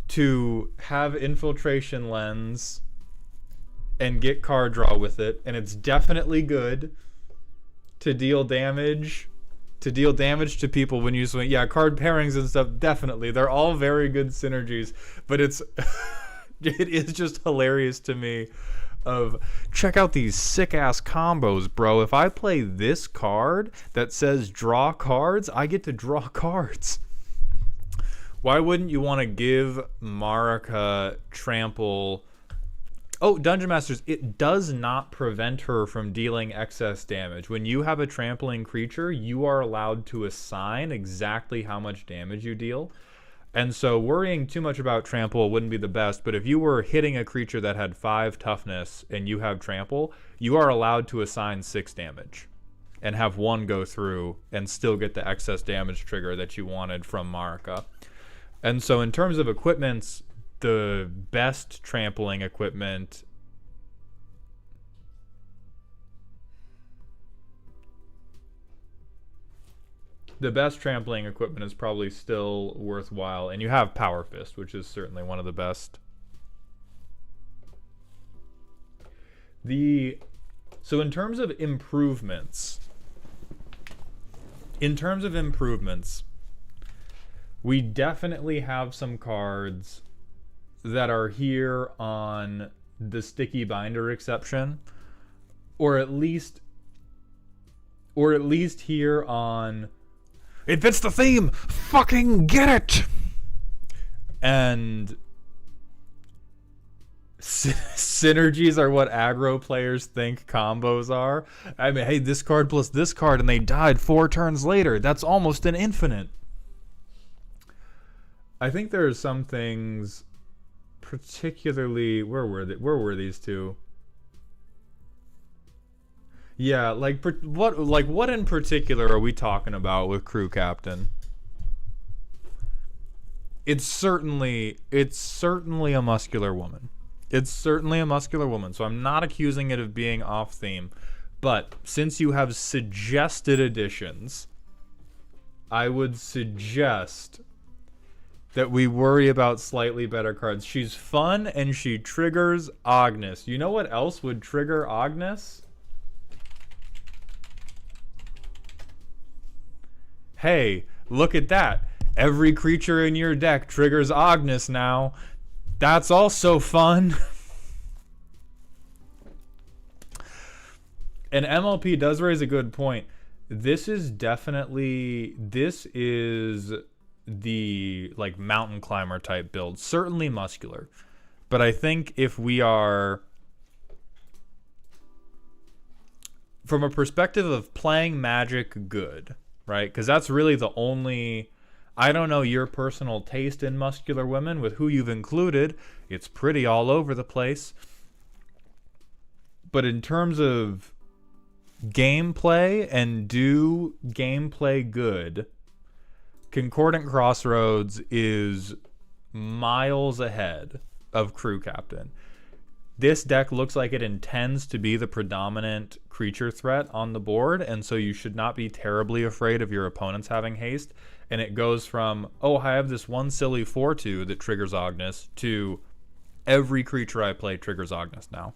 to have Infiltration Lens and get card draw with it. And it's definitely good to deal damage to people when you swing. Yeah, card pairings and stuff, definitely. They're all very good synergies, but it is just hilarious to me of, check out these sick ass combos, bro. If I play this card that says draw cards, I get to draw cards. Why wouldn't you want to give Marika trample? Oh, Dungeon Masters, it does not prevent her from dealing excess damage. When you have a trampling creature, you are allowed to assign exactly how much damage you deal. And so worrying too much about trample wouldn't be the best, but if you were hitting a creature that had 5 toughness and you have trample, you are allowed to assign 6 damage and have 1 go through and still get the excess damage trigger that you wanted from Marika. And so in terms of equipments, the best trampling equipment is probably still worthwhile, and you have Power Fist, which is certainly one of the best. So in terms of improvements, we definitely have some cards that are here on the sticky binder exception, or at least here on it fits the theme, fucking get it. And synergies are what aggro players think combos are. I mean, hey, this card plus this card and they died 4 turns later. That's almost an infinite. I think there are some things, particularly, where were these two? Yeah, what in particular are we talking about with Crew Captain? It's certainly a muscular woman. It's certainly a muscular woman, so I'm not accusing it of being off theme. But since you have suggested additions, I would suggest that we worry about slightly better cards. She's fun and she triggers Agnes. You know what else would trigger Agnes? Hey, look at that. Every creature in your deck triggers Agnes now. That's also fun. And MLP does raise a good point. This is the like mountain climber type build, certainly muscular. But I think if we are from a perspective of playing Magic good, right? Because that's really the only, I don't know your personal taste in muscular women with who you've included. It's pretty all over the place. But in terms of gameplay and do gameplay good, Concordant Crossroads is miles ahead of Crew Captain. This deck looks like it intends to be the predominant creature threat on the board, and so you should not be terribly afraid of your opponents having haste. And it goes from, oh, I have this one silly 4/2 that triggers Agnes, to every creature I play triggers Agnes now.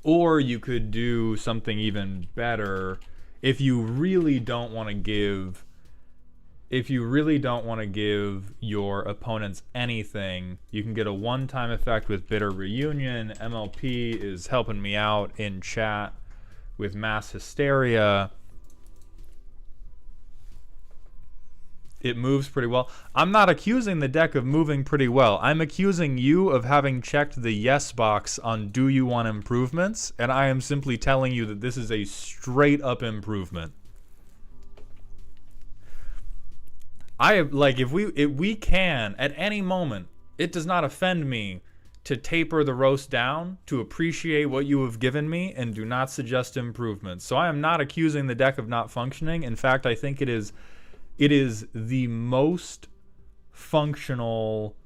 Or you could do something even better if you really don't want to give your opponents anything. You can get a one-time effect with Bitter Reunion. MLP is helping me out in chat with Mass Hysteria. It moves pretty well. I'm not accusing the deck of moving pretty well. I'm accusing you of having checked the yes box on do you want improvements, and I am simply telling you that this is a straight up improvement. If we can at any moment, it does not offend me to taper the roast down, to appreciate what you have given me, and do not suggest improvements. So I am not accusing the deck of not functioning. In fact, I think it is the most functional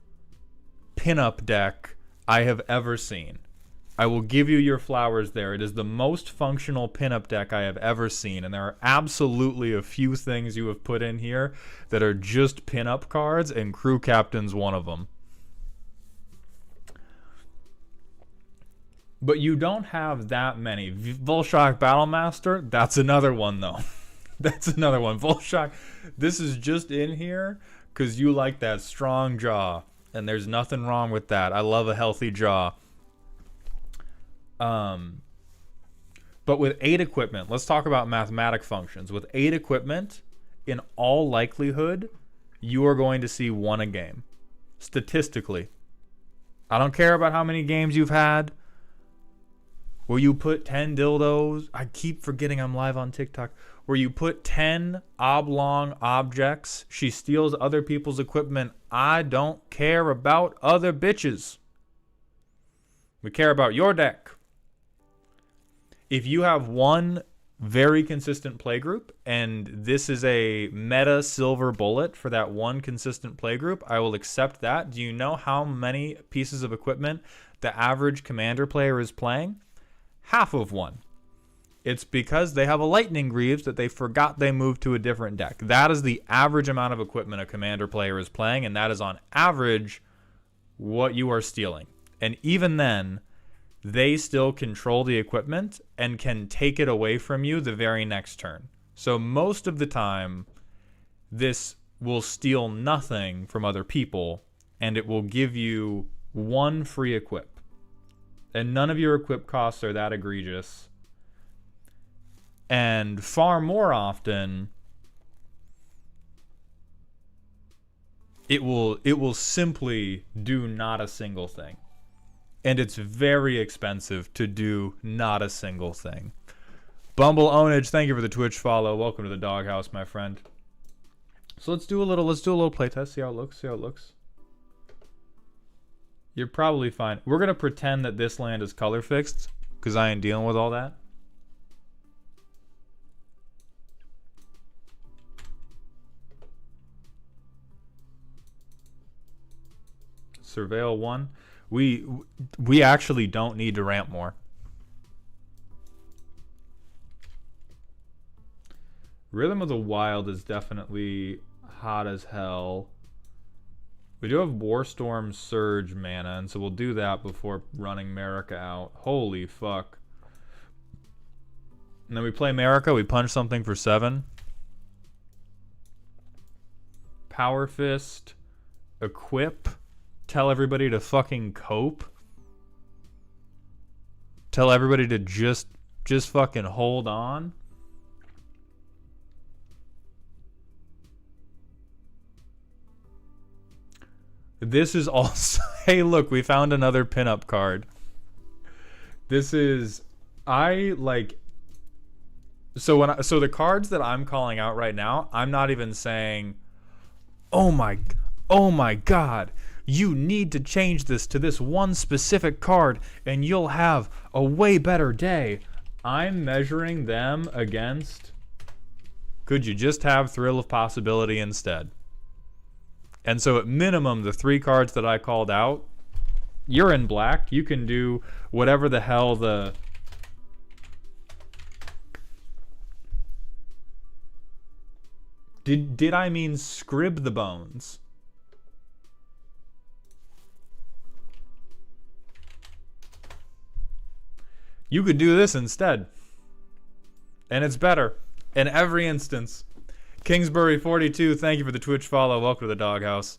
pinup deck I have ever seen. I will give you your flowers there. It is the most functional pinup deck I have ever seen, and there are absolutely a few things you have put in here that are just pinup cards, and Crew Captain's one of them. But you don't have that many. Volshock Battlemaster, that's another one though. That's another one. Volshock, this is just in here because you like that strong jaw, and there's nothing wrong with that. I love a healthy jaw. But with 8 equipment, let's talk about mathematic functions. With 8 equipment, in all likelihood, you are going to see 1 a game. Statistically. I don't care about how many games you've had. Where you put 10 dildos. I keep forgetting I'm live on TikTok. Where you put 10 oblong objects. She steals other people's equipment. I don't care about other bitches. We care about your deck. If you have one very consistent playgroup, and this is a meta silver bullet for that one consistent playgroup, I will accept that. Do you know how many pieces of equipment the average commander player is playing? Half of one. It's because they have a Lightning Greaves that they forgot they moved to a different deck. That is the average amount of equipment a commander player is playing, and that is on average what you are stealing. And even then, they still control the equipment and can take it away from you the very next turn. So most of the time, this will steal nothing from other people, and it will give you 1 free equip. And none of your equip costs are that egregious. And far more often, it will simply do not a single thing. And it's very expensive to do not a single thing. Bumble Ownage, thank you for the Twitch follow. Welcome to the doghouse, my friend. So let's do a little playtest. See how it looks. You're probably fine. We're gonna pretend that this land is color fixed because I ain't dealing with all that. Surveil 1. We actually don't need to ramp more. Rhythm of the Wild is definitely hot as hell. We do have Warstorm Surge mana, and so we'll do that before running Marika out. Holy fuck. And then we play Marika, we punch something for 7. Power Fist. Equip. Tell everybody to fucking cope. Tell everybody to just fucking hold on. This is also... Hey, look, we found another pinup card. This is... I, like... So the cards that I'm calling out right now, I'm not even saying, oh my god, you need to change this to this one specific card and you'll have a way better day. I'm measuring them against, could you just have Thrill of Possibility instead? And so at minimum, the 3 cards that I called out, you're in black. You can do whatever the hell the... Did I mean Scrib the Bones? You could do this instead. And it's better. In every instance. Kingsbury42, thank you for the Twitch follow. Welcome to the Doghouse.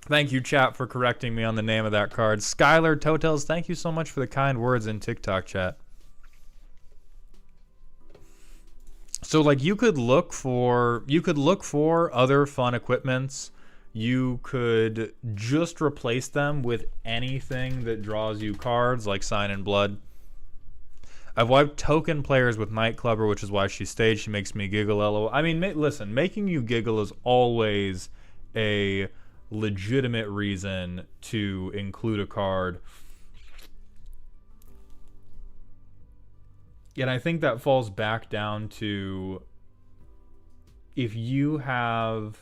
Thank you, chat, for correcting me on the name of that card. Skylar Totels, thank you so much for the kind words in TikTok chat. So, like, you could look for other fun equipments. You could just replace them with anything that draws you cards, like Sign in Blood. I've wiped token players with Nightclubber, which is why she stayed. She makes me giggle, lol. I mean, listen, making you giggle is always a legitimate reason to include a card. And I think that falls back down to if you have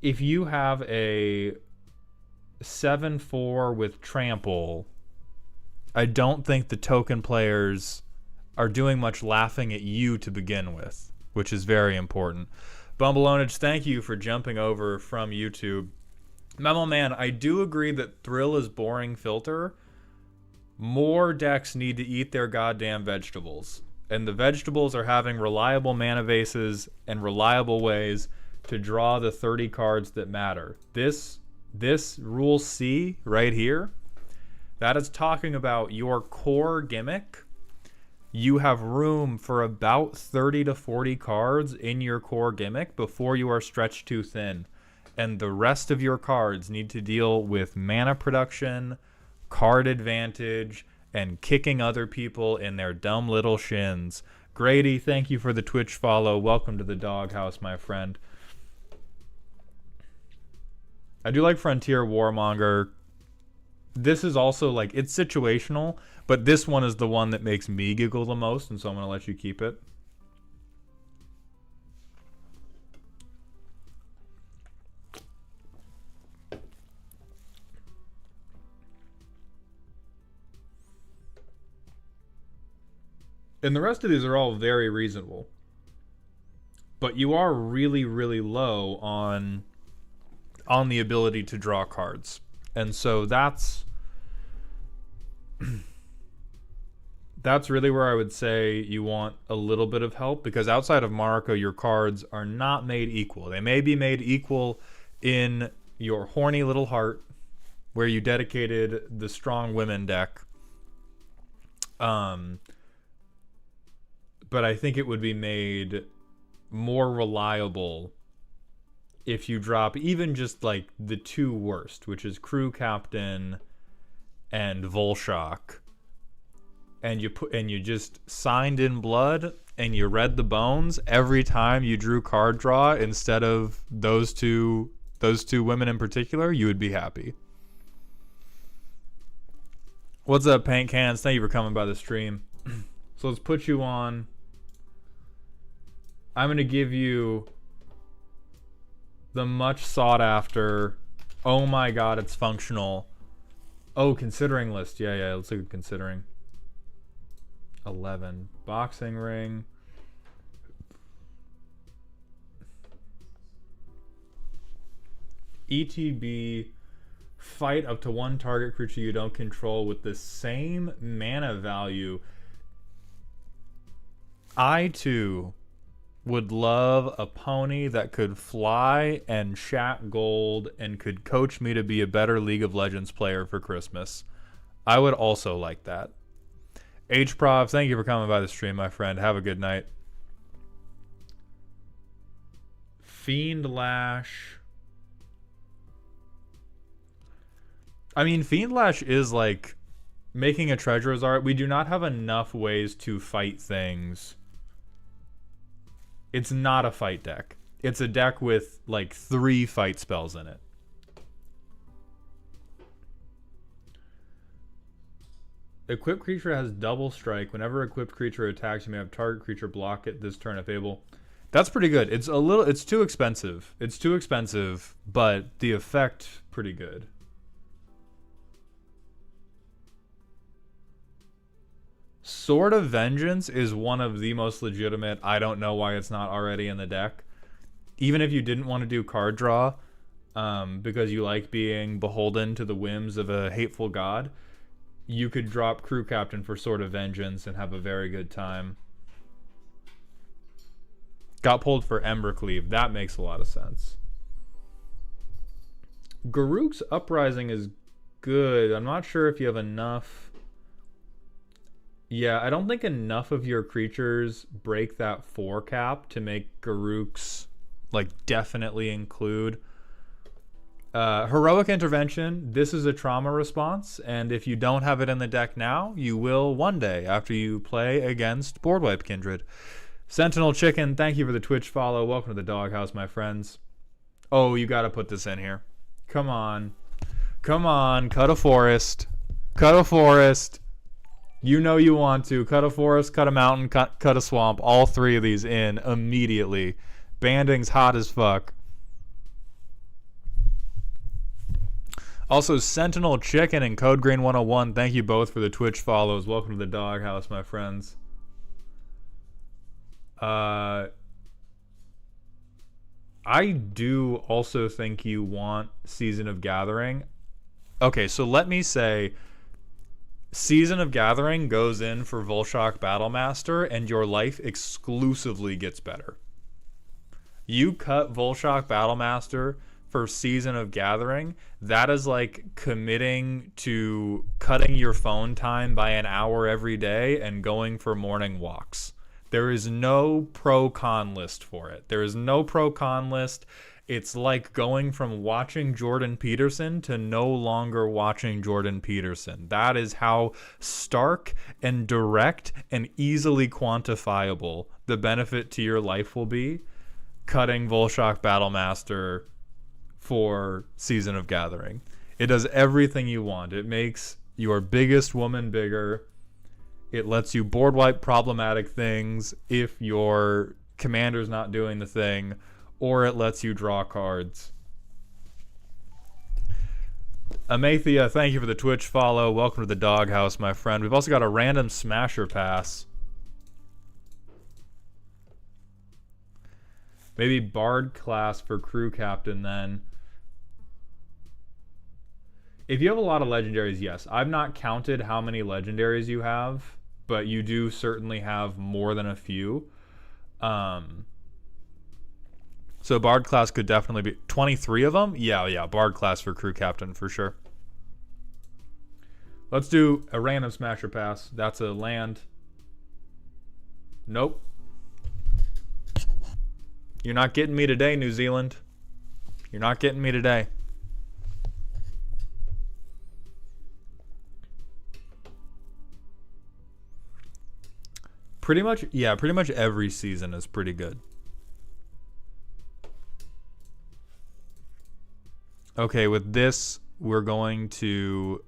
a 7/4 with trample, I don't think the token players are doing much laughing at you to begin with, which is very important. Bumbleonage, thank you for jumping over from YouTube. Memo Man, I do agree that Thrill is boring filter. More decks need to eat their goddamn vegetables. And the vegetables are having reliable mana bases and reliable ways to draw the 30 cards that matter. This Rule C right here, that is talking about your core gimmick. You have room for about 30 to 40 cards in your core gimmick before you are stretched too thin. And the rest of your cards need to deal with mana production, card advantage, and kicking other people in their dumb little shins. Grady, thank you for the Twitch follow. Welcome to the Doghouse, my friend. I do like Frontier Warmonger. This is also, like, it's situational, but this one is the one that makes me giggle the most, and so I'm going to let you keep it. And the rest of these are all very reasonable. But you are really, really low on the ability to draw cards. And so that's really where I would say you want a little bit of help, because outside of Marika, your cards are not made equal. They may be made equal in your horny little heart, where you dedicated the strong women deck. But I think it would be made more reliable if you drop even just like the 2 worst, which is Crew Captain and Volshock, and you just signed in blood and you read the bones every time you drew card draw instead of those two women in particular, you would be happy. What's up, Paint Cans? Thank you for coming by the stream. So let's put you on. I'm going to give you the much sought after, oh my god, it's functional. Oh, considering list. Yeah, let's look at considering. 11. Boxing ring. ETB. Fight up to one target creature you don't control with the same mana value. I, too, would love a pony that could fly and shat gold and could coach me to be a better League of Legends player for Christmas. I would also like that. HProv, thank you for coming by the stream, my friend. Have a good night. Fiend Lash. I mean, Fiend Lash is like making a Treasurer's Art. We do not have enough ways to fight things. It's not a fight deck. It's a deck with like 3 fight spells in it. Equipped creature has double strike. Whenever equipped creature attacks, you may have target creature block it this turn if able. That's pretty good. It's too expensive. It's too expensive, but the effect pretty good. Sword of Vengeance is one of the most legitimate. I don't know why it's not already in the deck. Even if you didn't want to do card draw, because you like being beholden to the whims of a hateful god, you could drop Crew Captain for Sword of Vengeance and have a very good time. Got pulled for Embercleave. That makes a lot of sense. Garruk's Uprising is good. I'm not sure if you have enough. Yeah, I don't think enough of your creatures break that 4 cap to make Garruk's like definitely include. Heroic Intervention, this is a trauma response, and if you don't have it in the deck now, you will one day after you play against Boardwipe Kindred. Sentinel Chicken, thank you for the Twitch follow. Welcome to the doghouse, my friends. Oh, you gotta put this in here. Come on. Come on, cut a forest. Cut a forest. You know you want to. Cut a forest, cut a mountain, cut a swamp. All 3 of these in immediately. Banding's hot as fuck. Also, Sentinel Chicken and Code Green 101, thank you both for the Twitch follows. Welcome to the doghouse, my friends. I do also think you want Season of Gathering. Okay, so let me say, Season of Gathering goes in for Volshok Battlemaster, and your life exclusively gets better. You cut Volshok Battlemaster for Season of Gathering, that is like committing to cutting your phone time by an hour every day and going for morning walks. There is no pro-con list for it. There is no pro-con list. It's like going from watching Jordan Peterson to no longer watching Jordan Peterson. That is how stark and direct and easily quantifiable the benefit to your life will be cutting Volshok Battlemaster for Season of Gathering. It does everything you want. It makes your biggest woman bigger. It lets you board wipe problematic things if your commander's not doing the thing, or it lets you draw cards. Amathea, thank you for the Twitch follow. Welcome to the doghouse, my friend. We've also got a random Smasher Pass. Maybe Bard class for Crew Captain then. If you have a lot of legendaries, yes. I've not counted how many legendaries you have, but you do certainly have more than a few. So Bard class could definitely be 23 of them. Yeah, Bard class for Crew Captain for sure. Let's do a random Smasher Pass. That's a land. Nope. You're not getting me today, New Zealand. You're not getting me today. Pretty much every season is pretty good. Okay, with this, we're going to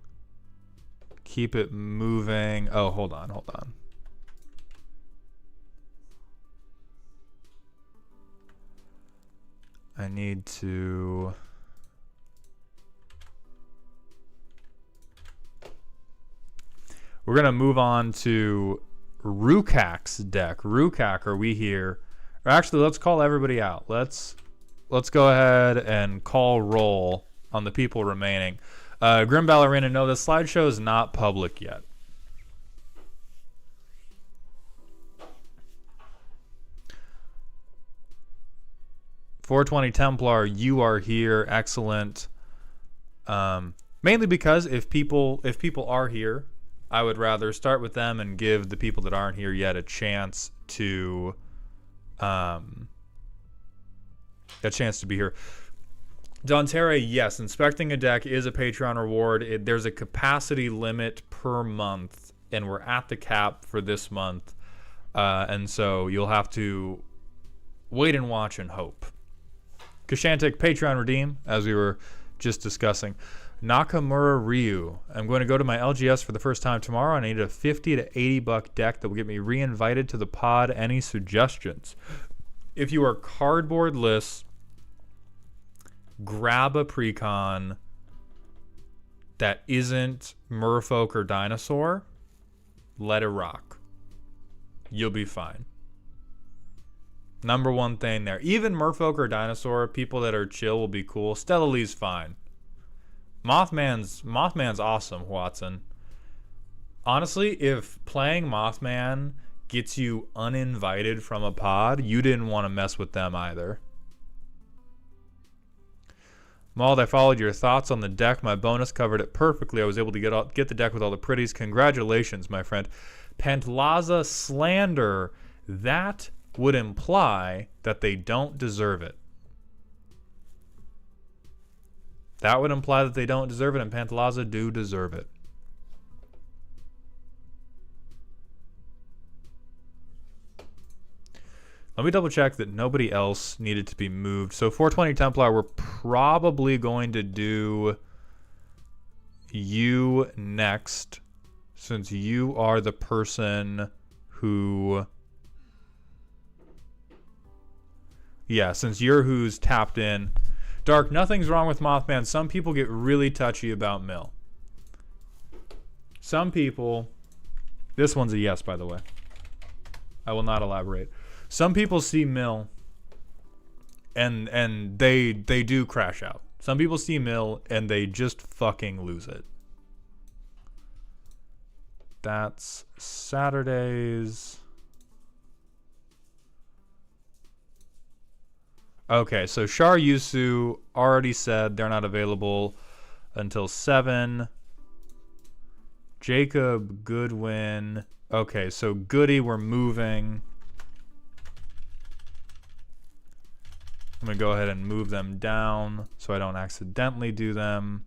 keep it moving. Oh, hold on. I need to... We're going to move on to Rukak's deck. Rukak, are we here? Or actually, let's call everybody out. Let's go ahead and call roll on the people remaining. Grim Ballerina, no, the slideshow is not public yet. .420 Templar, you are here. Excellent. Mainly because if people are here, I would rather start with them and give the people that aren't here yet a chance to be here. Don Terre, yes, inspecting a deck is a Patreon reward. There's a capacity limit per month, and we're at the cap for this month. And so you'll have to wait and watch and hope. Kashantik, Patreon redeem, as we were just discussing. Nakamura Ryu. I'm going to go to my LGS for the first time tomorrow. I need a $50 to $80 deck that will get me re-invited to the pod. Any suggestions? If you are cardboardless, grab a precon that isn't Merfolk or Dinosaur. Let it rock. You'll be fine. Number one thing there. Even Merfolk or Dinosaur, people that are chill will be cool. Stellali's fine. Mothman's awesome, Watson. Honestly, if playing Mothman gets you uninvited from a pod, you didn't want to mess with them either. Mauled, I followed your thoughts on the deck. My bonus covered it perfectly. I was able to get the deck with all the pretties. Congratulations, my friend. Pantlaza slander. That would imply that they don't deserve it. That would imply that they don't deserve it, and Pantalaza do deserve it. Let me double check that nobody else needed to be moved. So 420 Templar, we're probably going to do you next, since you are the person who... Yeah, since you're who's tapped in. Dark, nothing's wrong with Mothman. Some people get really touchy about Mill. Some people... This one's a yes, by the way. I will not elaborate. Some people see Mill and they do crash out. Some people see Mill and they just fucking lose it. That's Saturdays. Okay, so Shar Yusu already said they're not available until 7. Jacob Goodwin. Okay, so Goody, we're moving. I'm going to go ahead and move them down so I don't accidentally do them.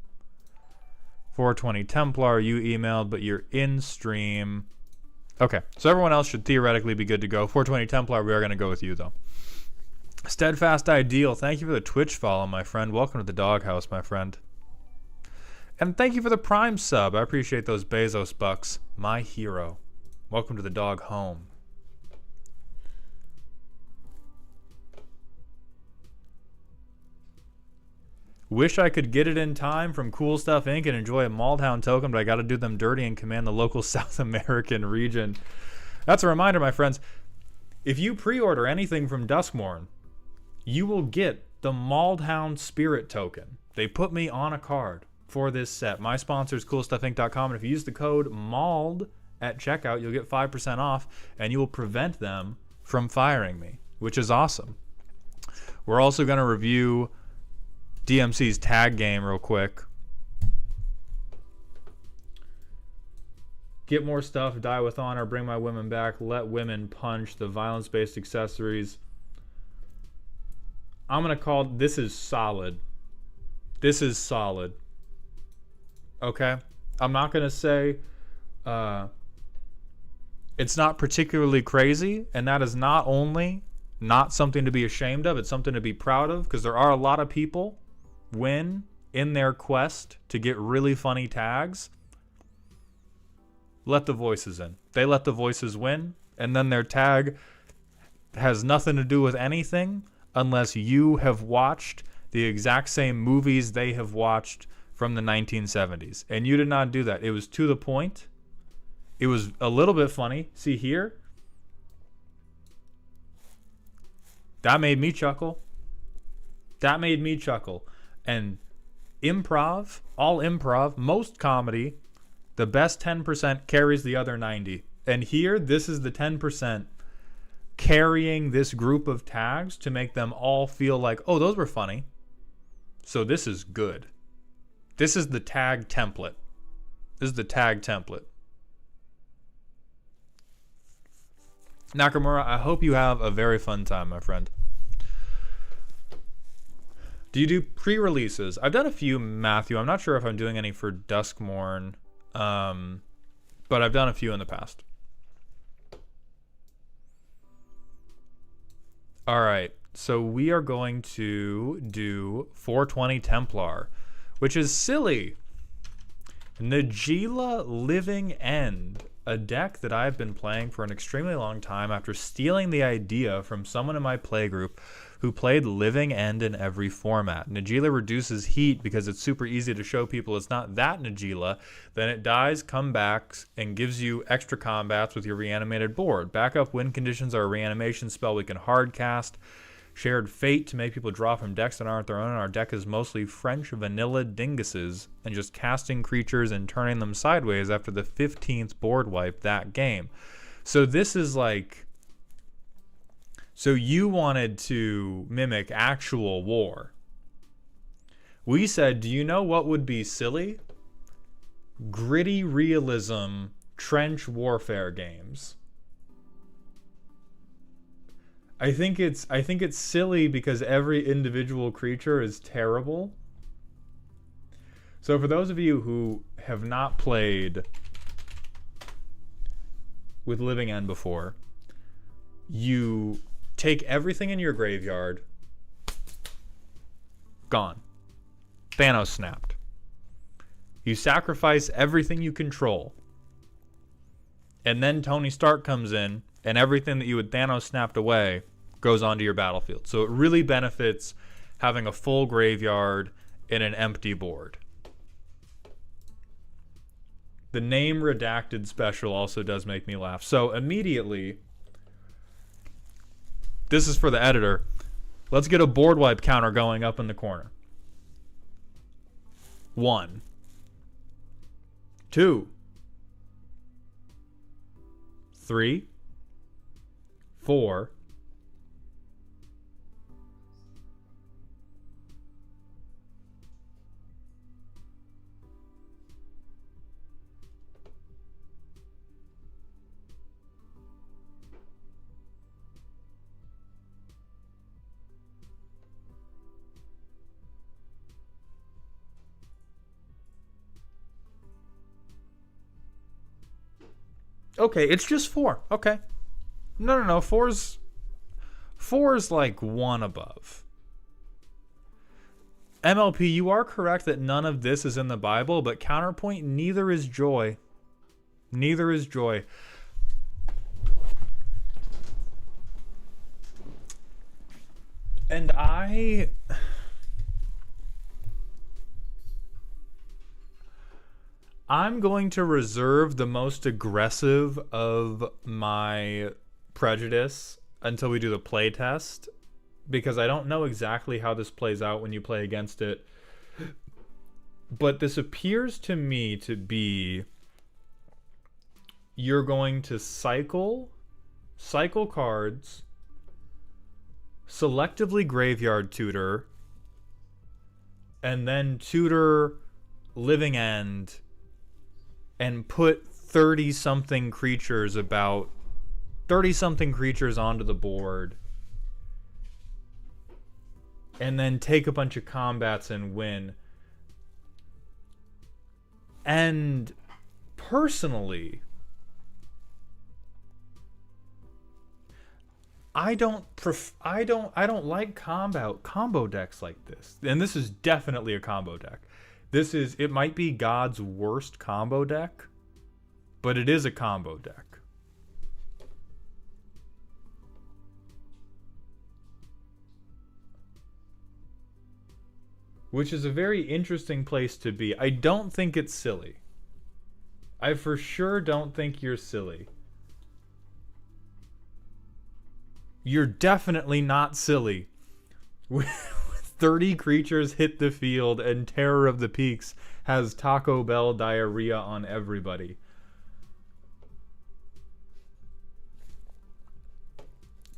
420 Templar, you emailed, but you're in stream. Okay, so everyone else should theoretically be good to go. 420 Templar, we are going to go with you, though. Steadfast Ideal, thank you for the Twitch follow, my friend. Welcome to the doghouse, my friend. And thank you for the Prime sub. I appreciate those Bezos bucks. My hero. Welcome to the dog home. Wish I could get it in time from Cool Stuff Inc. and enjoy a Mauled token, but I got to do them dirty and command the local South American region. That's a reminder, my friends. If you pre-order anything from Duskmorn, you will get the Mauled Spirit token. They put me on a card for this set. My sponsor is CoolStuffInc.com, and if you use the code MAULD at checkout, you'll get 5% off, and you will prevent them from firing me, which is awesome. We're also going to review DMC's tag game real quick. Get more stuff, die with honor, bring my women back, let women punch, the violence-based accessories. I'm going to call, this is solid. This is solid. Okay? I'm not going to say it's not particularly crazy, and that is not only not something to be ashamed of, it's something to be proud of, because there are a lot of people when in their quest to get really funny tags, let the voices in. They let the voices win, and then their tag has nothing to do with anything unless you have watched the exact same movies they have watched from the 1970s. And you did not do that. It was to the point, it was a little bit funny. See here? That made me chuckle. That made me chuckle. And improv, all improv, most comedy, the best 10% carries the other 90. And here, this is the 10% carrying this group of tags to make them all feel like, oh, those were funny. So this is good. This is the tag template. This is the tag template. Nakamura, I hope you have a very fun time, my friend. Do you do pre-releases? I've done a few, Matthew. I'm not sure if I'm doing any for Duskmorn, but I've done a few in the past. All right, so we are going to do 420 Templar, which is silly. Najeela Living End, a deck that I've been playing for an extremely long time after stealing the idea from someone in my playgroup who played Living End in every format. Najeela reduces heat because it's super easy to show people it's not that Najeela. Then it dies, comebacks, and gives you extra combats with your reanimated board. Backup win conditions are a reanimation spell we can hard cast. Shared Fate to make people draw from decks that aren't their own. Our deck is mostly French vanilla dinguses and just casting creatures and turning them sideways after the 15th board wipe that game. So this is like... So you wanted to mimic actual war. We said, do you know what would be silly? Gritty realism trench warfare games. I think it's silly because every individual creature is terrible. So for those of you who have not played with Living End before, you take everything in your graveyard, gone. Thanos snapped. You sacrifice everything you control. And then Tony Stark comes in, and everything that you had Thanos snapped away goes onto your battlefield. So it really benefits having a full graveyard and an empty board. The name Redacted special also does make me laugh. So immediately, this is for the editor, let's get a board wipe counter going up in the corner. 1, 2, 3, 4, Okay, it's just 4. Okay. No. 4's like 1 above. MLP, you are correct that none of this is in the Bible, but counterpoint, neither is joy. Neither is joy. And I'm going to reserve the most aggressive of my prejudice until we do the play test, because I don't know exactly how this plays out when you play against it. But this appears to me to be, you're going to cycle cards, selectively graveyard tutor, and then tutor Living End, and put 30-something creatures onto the board, and then take a bunch of combats and win. And personally, I don't like combo decks like this. And this is definitely a combo deck. It might be God's worst combo deck, but it is a combo deck. Which is a very interesting place to be. I don't think it's silly. I for sure don't think you're silly. You're definitely not silly. With 30 creatures hit the field and Terror of the Peaks has Taco Bell diarrhea on everybody.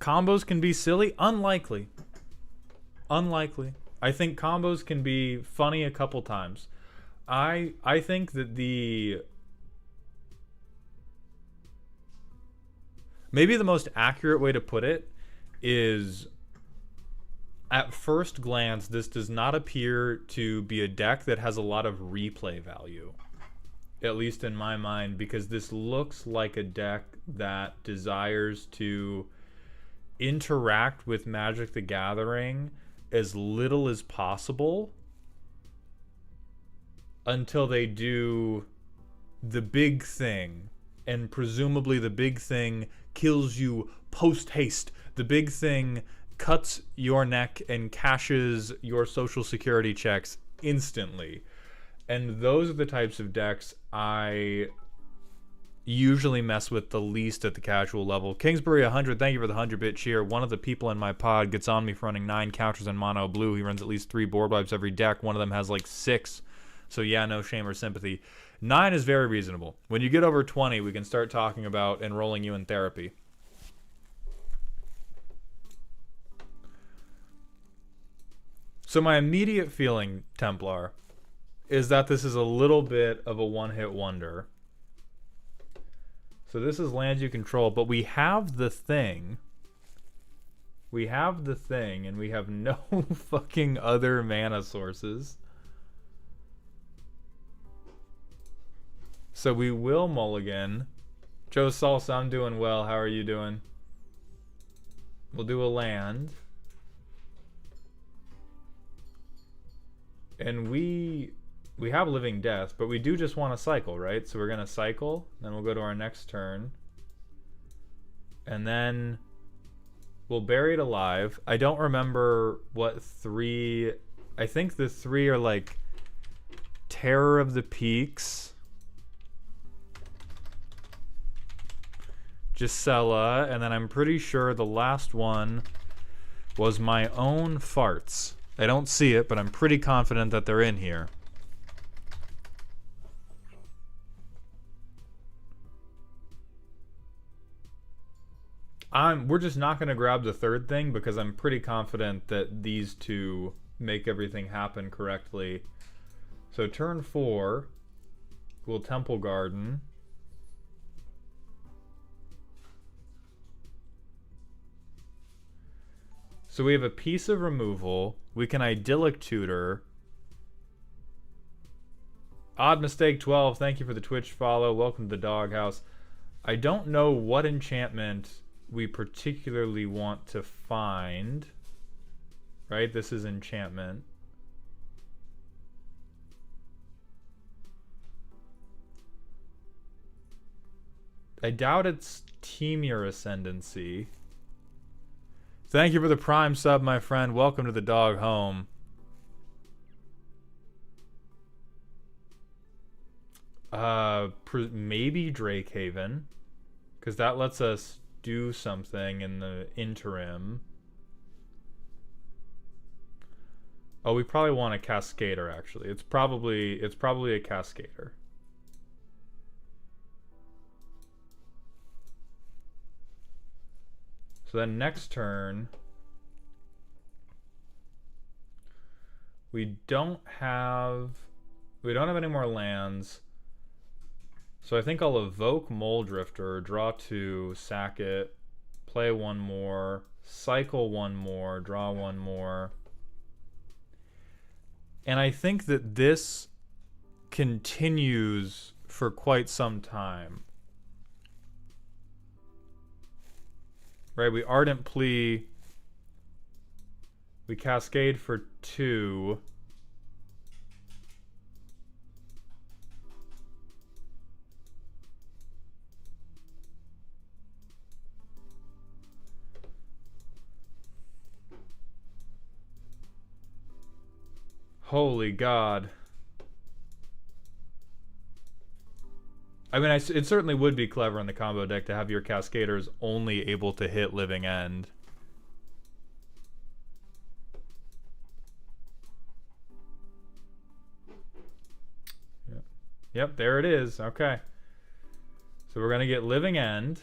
Combos can be silly? Unlikely. Unlikely. I think combos can be funny a couple times. I think that maybe the most accurate way to put it is, at first glance, this does not appear to be a deck that has a lot of replay value. At least in my mind, because this looks like a deck that desires to interact with Magic the Gathering as little as possible until they do the big thing. And presumably the big thing kills you post haste. The big thing cuts your neck and cashes your social security checks instantly. And those are the types of decks I usually mess with the least at the casual level. Kingsbury 100, thank you for the 100-bit cheer. One of the people in my pod gets on me for running 9 counters in mono blue. He runs at least 3 board wipes every deck. One of them has like 6. So yeah, no shame or sympathy. 9 is very reasonable. When you get over 20, we can start talking about enrolling you in therapy. So my immediate feeling, Templar, is that this is a little bit of a one-hit wonder. So this is lands you control, but we have the thing. We have the thing, and we have no fucking other mana sources. So we will mulligan. Joe Salsa, I'm doing well. How are you doing? We'll do a land. And we have Living Death, but we do just want to cycle, right? So we're going to cycle, then we'll go to our next turn. And then we'll Bury It Alive. I don't remember what 3... I think the 3 are like Terror of the Peaks, Gisela, and then I'm pretty sure the last one was My Own Farts. I don't see it, but I'm pretty confident that they're in here. We're just not going to grab the third thing because I'm pretty confident that these two make everything happen correctly. So turn 4, we'll Temple Garden. So we have a piece of removal. We can Idyllic Tutor. Odd Mistake 12, thank you for the Twitch follow. Welcome to the Doghouse. I don't know what enchantment we particularly want to find. Right? This is enchantment. I doubt it's Temur Ascendancy. Thank you for the Prime sub, my friend. Welcome to the dog home. Maybe Drakehaven, because that lets us do something in the interim. Oh, we probably want a Cascader, actually. It's probably a Cascader. So then next turn, we don't have any more lands. So I think I'll evoke Mole Drifter, draw 2, sack it, play 1 more, cycle 1 more, draw 1 more. And I think that this continues for quite some time. Right, we Ardent Plea. We Cascade for 2. Holy God. I mean, it certainly would be clever in the combo deck to have your Cascaders only able to hit Living End. Yep, yep, there it is. Okay. So we're going to get Living End.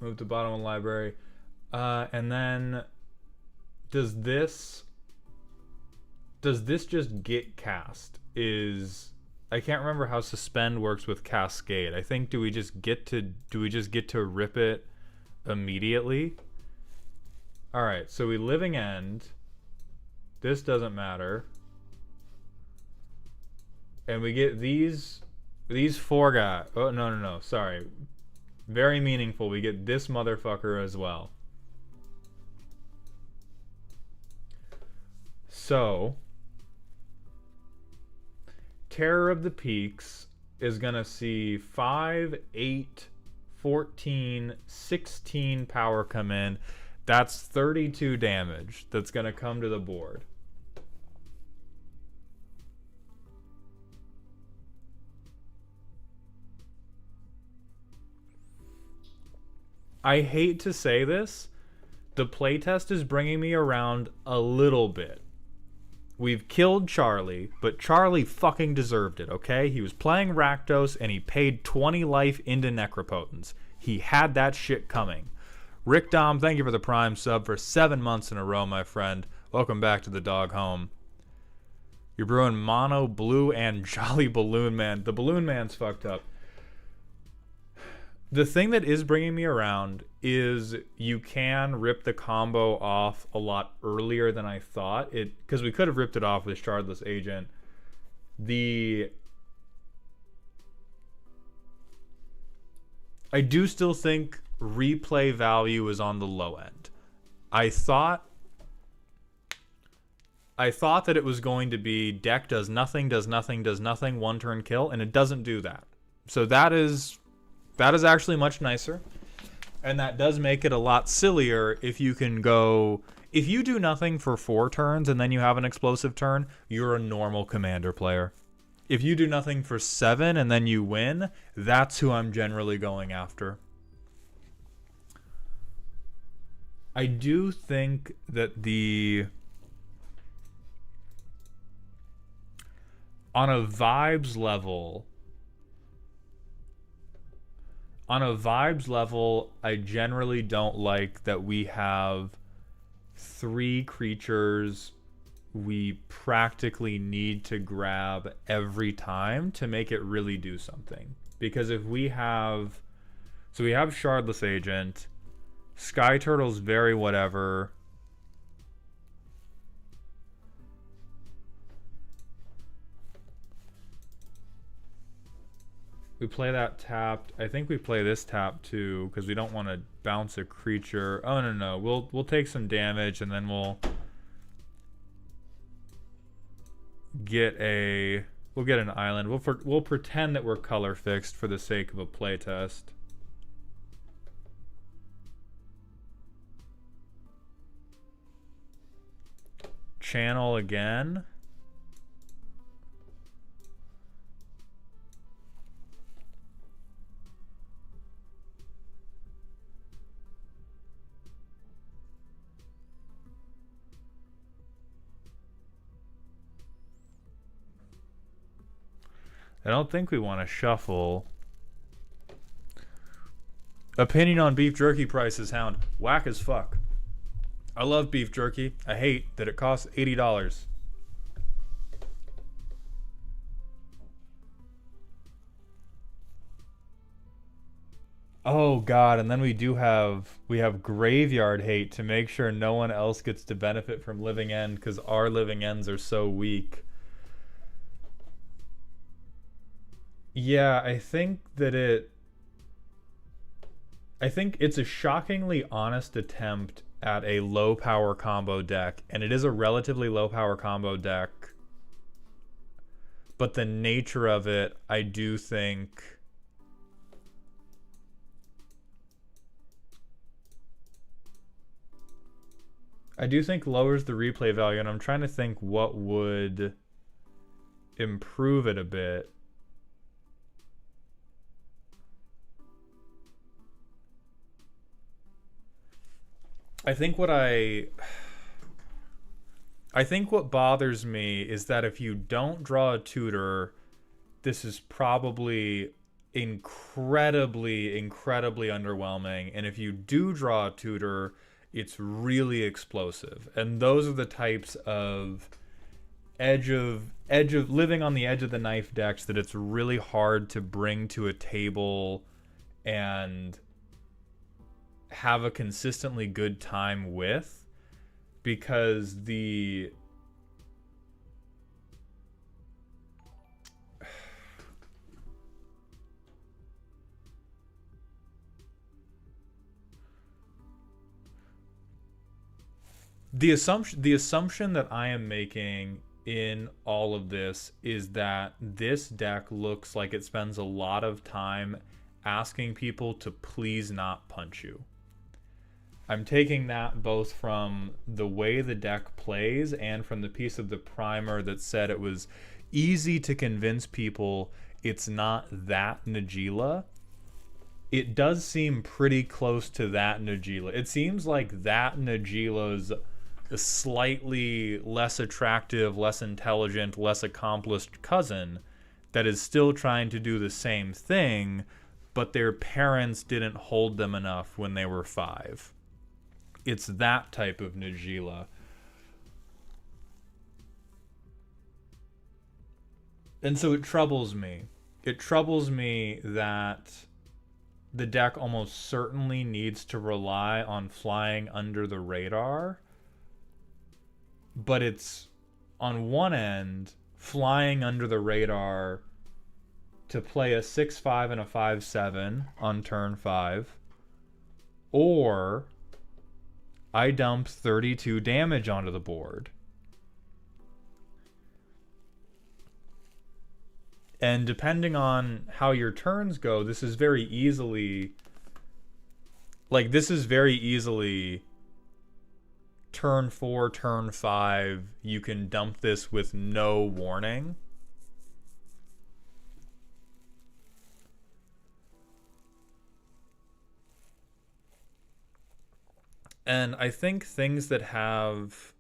Move to bottom of the library. And then does this just get cast? I can't remember how Suspend works with Cascade. I think do we just get to rip it immediately? All right, so we Living End. This doesn't matter. And we get these four guys. Oh, no, sorry. Very meaningful. We get this motherfucker as well. So, Terror of the Peaks is going to see 5, 8, 14, 16 power come in. That's 32 damage that's going to come to the board. I hate to say this, the playtest is bringing me around a little bit. We've killed Charlie, but Charlie fucking deserved it, okay? He was playing Rakdos, and he paid 20 life into Necropotence. He had that shit coming. Rick Dom, thank you for the Prime sub for 7 months in a row, my friend. Welcome back to the dog home. You're brewing Mono, Blue, and Jolly Balloon Man. The Balloon Man's fucked up. The thing that is bringing me around is you can rip the combo off a lot earlier than I thought. Because we could have ripped it off with Shardless Agent. I do still think replay value is on the low end. I thought that it was going to be deck does nothing, one turn kill, and it doesn't do that. So that is actually much nicer. And that does make it a lot sillier if you can go... If you do nothing for 4 turns and then you have an explosive turn, you're a normal commander player. If you do nothing for 7 and then you win, that's who I'm generally going after. I do think that on a vibes level, I generally don't like that we have 3 creatures we practically need to grab every time to make it really do something. Because if we have... So we have Shardless Agent, Sky Turtle's very whatever... We play that tapped. I think we play this tapped too, because we don't want to bounce a creature. Oh no, we'll take some damage and then we'll get an island. We'll pretend that we're color fixed for the sake of a playtest. Channel again. I don't think we want to shuffle. Opinion on beef jerky prices, Hound. Whack as fuck. I love beef jerky. I hate that it costs $80. Oh god, and then we have graveyard hate to make sure no one else gets to benefit from Living End because our Living Ends are so weak. Yeah, I think it's a shockingly honest attempt at a low power combo deck, and it is a relatively low power combo deck. But the nature of it, I do think lowers the replay value, and I'm trying to think what would improve it a bit. I think what bothers me is that if you don't draw a tutor, this is probably incredibly, incredibly underwhelming. And if you do draw a tutor, it's really explosive. And those are the types of edge of living on the edge of the knife decks that it's really hard to bring to a table and have a consistently good time with, because the assumption that I am making in all of this is that this deck looks like it spends a lot of time asking people to please not punch you. I'm taking that both from the way the deck plays and from the piece of the primer that said it was easy to convince people it's not that Najeela. It does seem pretty close to that Najeela. It seems like that Najeela's a slightly less attractive, less intelligent, less accomplished cousin that is still trying to do the same thing, but their parents didn't hold them enough when they were 5. It's that type of Najeela. And so it troubles me. It troubles me that the deck almost certainly needs to rely on flying under the radar, but it's on one end flying under the radar to play a 6/5 and a 5/7 on turn 5, or I dump 32 damage onto the board. And depending on how your turns go, this is very easily turn 4, turn 5, you can dump this with no warning. And I think things that have...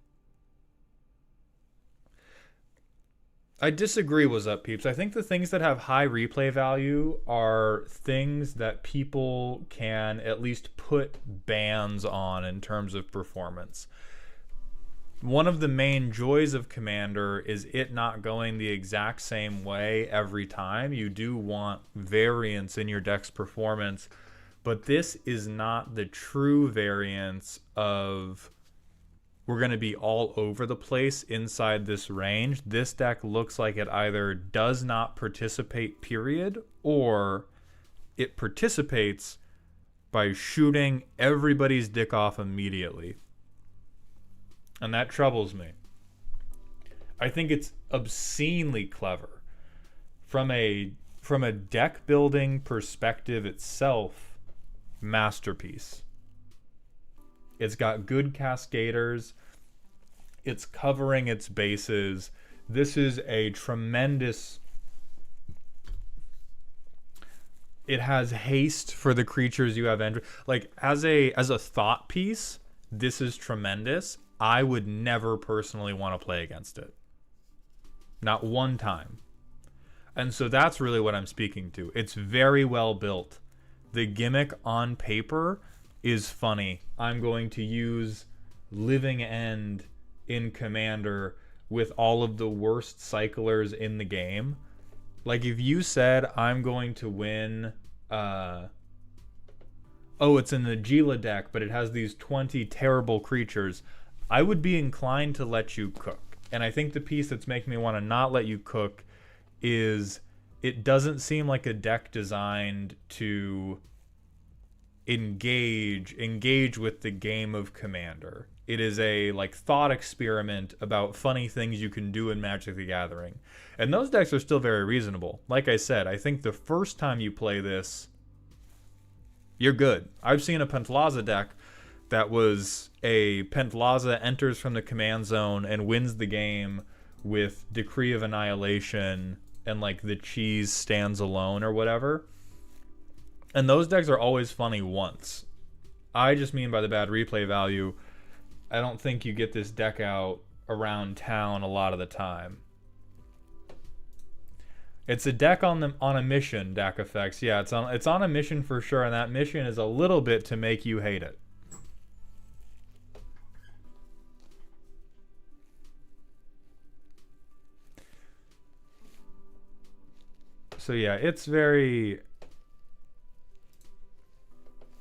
I disagree, what's up, peeps. I think the things that have high replay value are things that people can at least put bans on in terms of performance. One of the main joys of Commander is it not going the exact same way every time. You do want variance in your deck's performance, but this is not the true variance of we're going to be all over the place inside this range. This deck looks like it either does not participate, period, or it participates by shooting everybody's dick off immediately. And that troubles me. I think it's obscenely clever. From a deck building perspective itself, masterpiece. It's got good cascaders. It's covering its bases. This is a tremendous... It has haste for the creatures you have entered. Like, as a thought piece, this is tremendous. I would never personally want to play against it. Not one time. And so that's really what I'm speaking to. It's very well built. The gimmick on paper is funny. I'm going to use Living End in Commander with all of the worst cyclers in the game. Like, if you said I'm going to win it's an Najeela deck, but it has these 20 terrible creatures, I would be inclined to let you cook. And I think the piece that's making me want to not let you cook is it doesn't seem like a deck designed to engage with the game of Commander. It is a thought experiment about funny things you can do in Magic the Gathering. And those decks are still very reasonable. Like I said, I think the first time you play this, you're good. I've seen a Pentlaza deck that was a Pentlaza enters from the command zone and wins the game with Decree of Annihilation and like the cheese stands alone or whatever. And those decks are always funny once. I just mean by the bad replay value, I don't think you get this deck out around town a lot of the time. It's a deck on a mission, deck effects. Yeah, it's on a mission for sure, and that mission is a little bit to make you hate it. So yeah, it's very...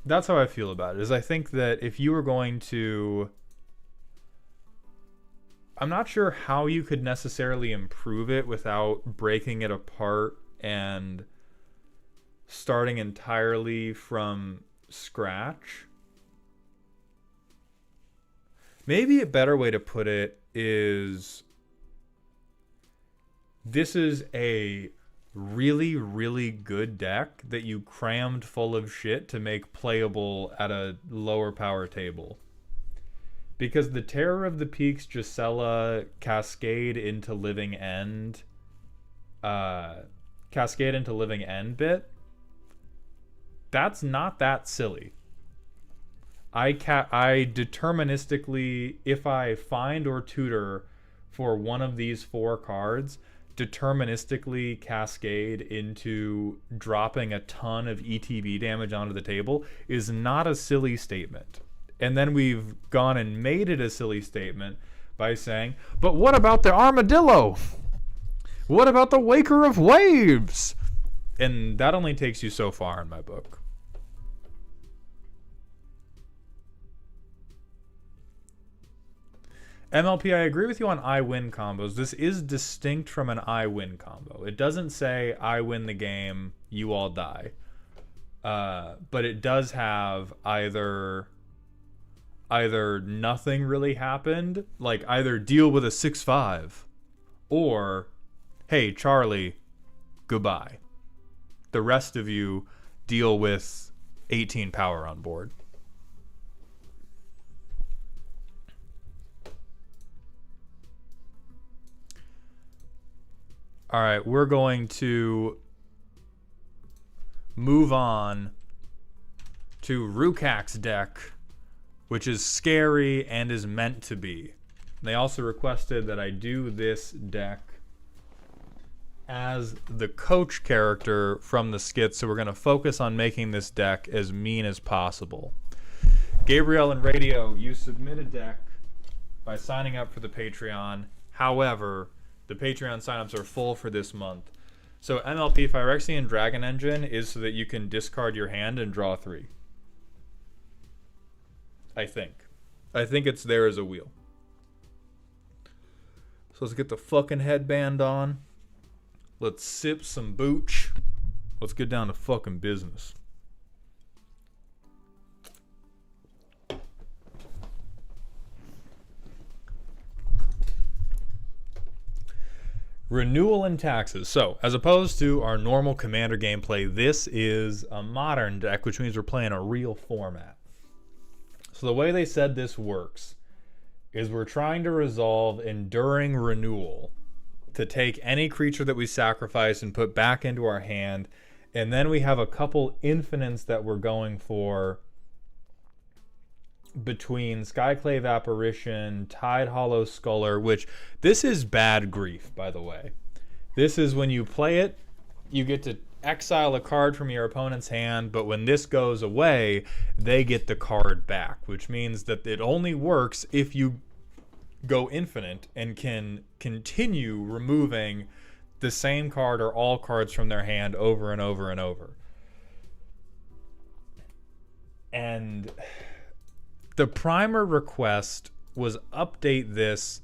That's how I feel about it, is I think that if you were going to... I'm not sure how you could necessarily improve it without breaking it apart and starting entirely from scratch. Maybe a better way to put it is this is a really, really good deck that you crammed full of shit to make playable at a lower power table. Because the Terror of the Peaks, Gisela, Cascade into Living End bit, that's not that silly. I deterministically, if I find or tutor for one of these 4 cards, deterministically cascade into dropping a ton of ETB damage onto the table is not a silly statement. And then we've gone and made it a silly statement by saying, but what about the Armadillo? What about the Waker of Waves? And that only takes you so far in my book. MLP, I agree with you on I win combos. This is distinct from an I win combo. It doesn't say I win the game, you all die. But it does have either nothing really happened, like either deal with a 6/5, or hey, Charlie, goodbye. The rest of you deal with 18 power on board. All right, we're going to move on to Rukak's deck, which is scary and is meant to be. They also requested that I do this deck as the coach character from the skit, so we're going to focus on making this deck as mean as possible. Gabriel and Radio, you submit a deck by signing up for the Patreon. However, the Patreon signups are full for this month. So MLP Phyrexian Dragon Engine is so that you can discard your hand and draw 3. I think it's there as a wheel. So let's get the fucking headband on. Let's sip some booch. Let's get down to fucking business. Renewal and taxes. So, as opposed to our normal Commander gameplay, this is a modern deck, which means we're playing a real format. So the way they said this works is we're trying to resolve Enduring Renewal to take any creature that we sacrifice and put back into our hand, and then we have a couple infinites that we're going for between Skyclave Apparition, Tide Hollow Sculler, which this is bad grief, by the way. This is when you play it, you get to exile a card from your opponent's hand, but when this goes away, they get the card back, which means that it only works if you go infinite and can continue removing the same card or all cards from their hand over and over and over. And the primer request was update this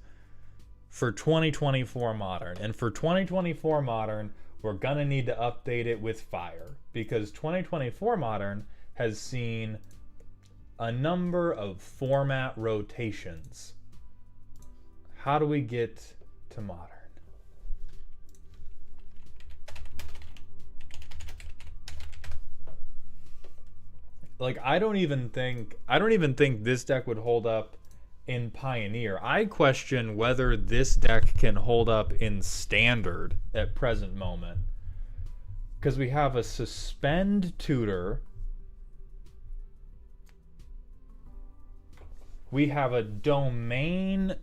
for 2024 Modern. And for 2024 Modern, we're going to need to update it with fire, because 2024 Modern has seen a number of format rotations. How do we get to Modern? Like, I don't even think this deck would hold up in Pioneer. I question whether this deck can hold up in Standard at present moment. Because we have a Suspend Tutor. We have a Domain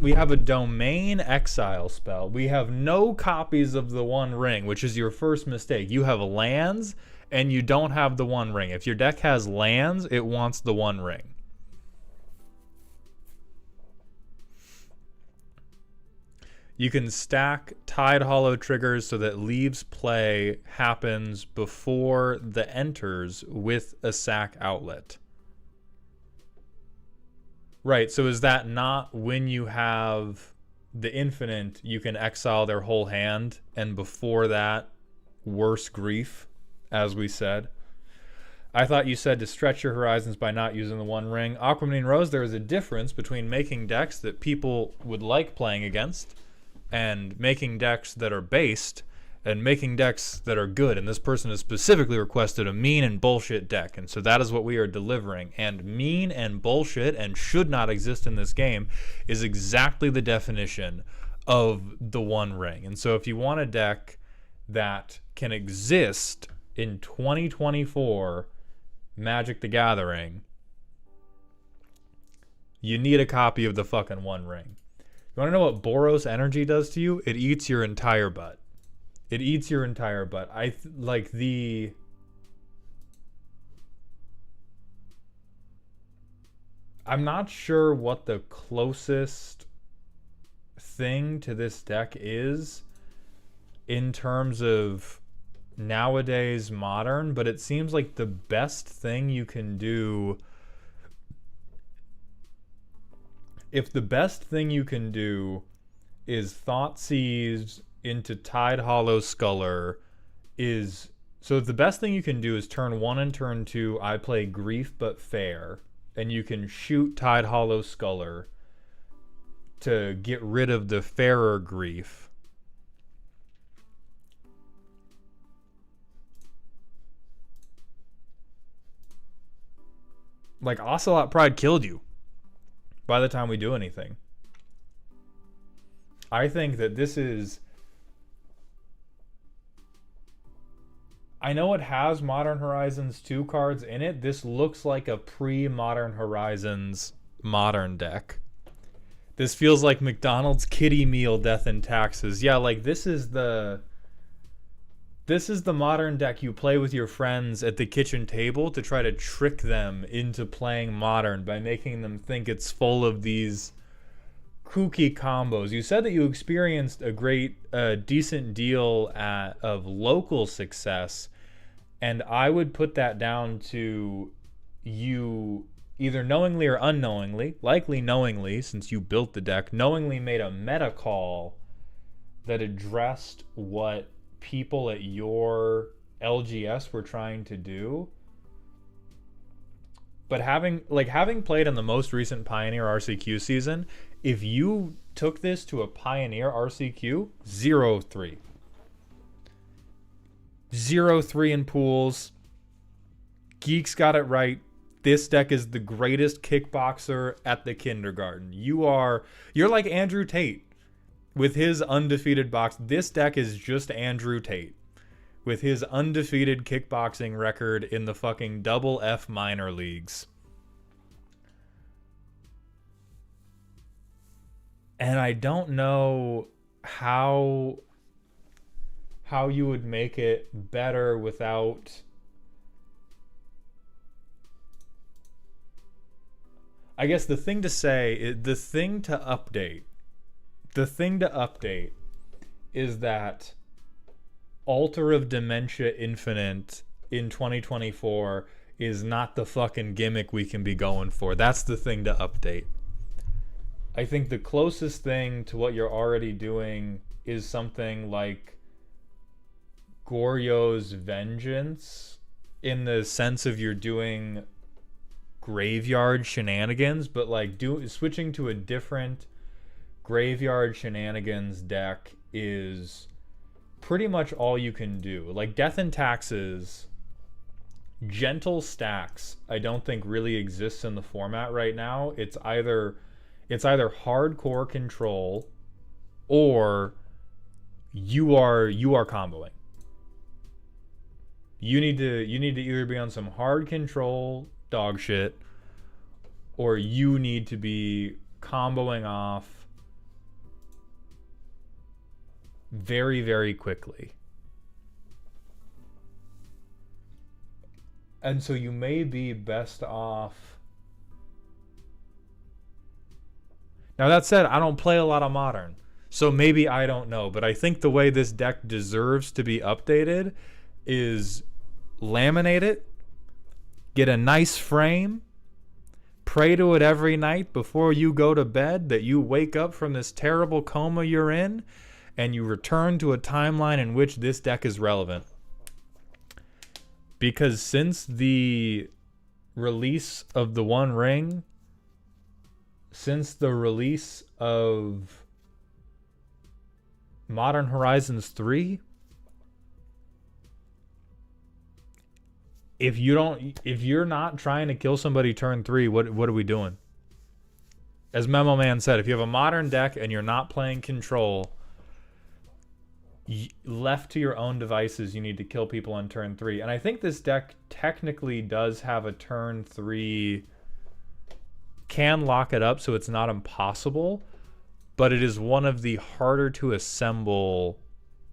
Exile spell. We have no copies of the One Ring, which is your first mistake. You have lands and you don't have the One Ring. If your deck has lands, it wants the One Ring. You can stack Tide Hollow triggers so that Leaves play happens before the enters with a sack outlet. Right, so is that not when you have the infinite, you can exile their whole hand, and before that, worse grief, as we said? I thought you said to stretch your horizons by not using the One Ring. Aquamarine Rose, there is a difference between making decks that people would like playing against and making decks that are based and making decks that are good. And this person has specifically requested a mean and bullshit deck. And so that is what we are delivering. And mean and bullshit and should not exist in this game is exactly the definition of the One Ring. And so if you want a deck that can exist in 2024 Magic the Gathering, you need a copy of the fucking One Ring. You want to know what Boros Energy does to you? It eats your entire butt. It eats your entire butt. I'm not sure what the closest thing to this deck is in terms of nowadays modern, but it seems like the best thing you can do. If the best thing you can do is Thoughtseize into Tide Hollow Sculler, so the best thing you can do is turn 1 and turn 2, I play Grief but Fair, and you can shoot Tide Hollow Sculler to get rid of the fairer Grief. Like, Ocelot Pride killed you by the time we do anything. I think that this is... I know it has Modern Horizons 2 cards in it. This looks like a pre-Modern Horizons modern deck. This feels like McDonald's kiddie meal Death and Taxes. Yeah, like this is the modern deck you play with your friends at the kitchen table to try to trick them into playing modern by making them think it's full of these kooky combos. You said that you experienced a decent deal of local success, and I would put that down to you either knowingly or unknowingly, likely knowingly since you built the deck, knowingly made a meta call that addressed what people at your LGS were trying to do. But having played in the most recent Pioneer RCQ season, if you took this to a Pioneer RCQ, 0-3. 0-3 in pools. Geeks got it right. This deck is the greatest kickboxer at the kindergarten. You're like Andrew Tate with his undefeated box. This deck is just Andrew Tate with his undefeated kickboxing record in the fucking double F minor leagues. And I don't know how you would make it better without... I guess the thing to update is that Altar of Dementia Infinite in 2024 is not the fucking gimmick we can be going for. That's the thing to update. I think the closest thing to what you're already doing is something like Goryo's Vengeance, in the sense of you're doing graveyard shenanigans, but like switching to a different graveyard shenanigans deck is pretty much all you can do. Like Death and Taxes, gentle stacks, I don't think really exists in the format right now. It's either It's either hardcore control or you are comboing. You need to either be on some hard control dog shit, or you need to be comboing off very, very quickly. And so you may be best off. Now that said, I don't play a lot of Modern, so maybe I don't know, but I think the way this deck deserves to be updated is laminate it, get a nice frame, pray to it every night before you go to bed that you wake up from this terrible coma you're in and you return to a timeline in which this deck is relevant. Because since the release of the One Ring, since the release of Modern Horizons 3, if you're not trying to kill somebody turn 3, what are we doing? As Memo Man said, if you have a Modern deck and you're not playing control, left to your own devices, you need to kill people on turn 3. And I think this deck technically does have a turn 3, can lock it up so it's not impossible, but it is one of the harder to assemble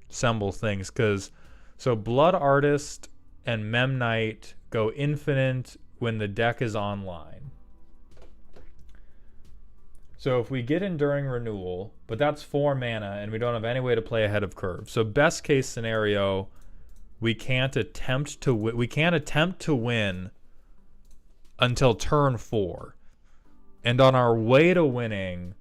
things, because so Blood Artist and Memnite go infinite when the deck is online. So if we get Enduring Renewal, but that's 4 mana and we don't have any way to play ahead of curve. So best case scenario, we can't attempt to win until turn 4. And on our way to winning,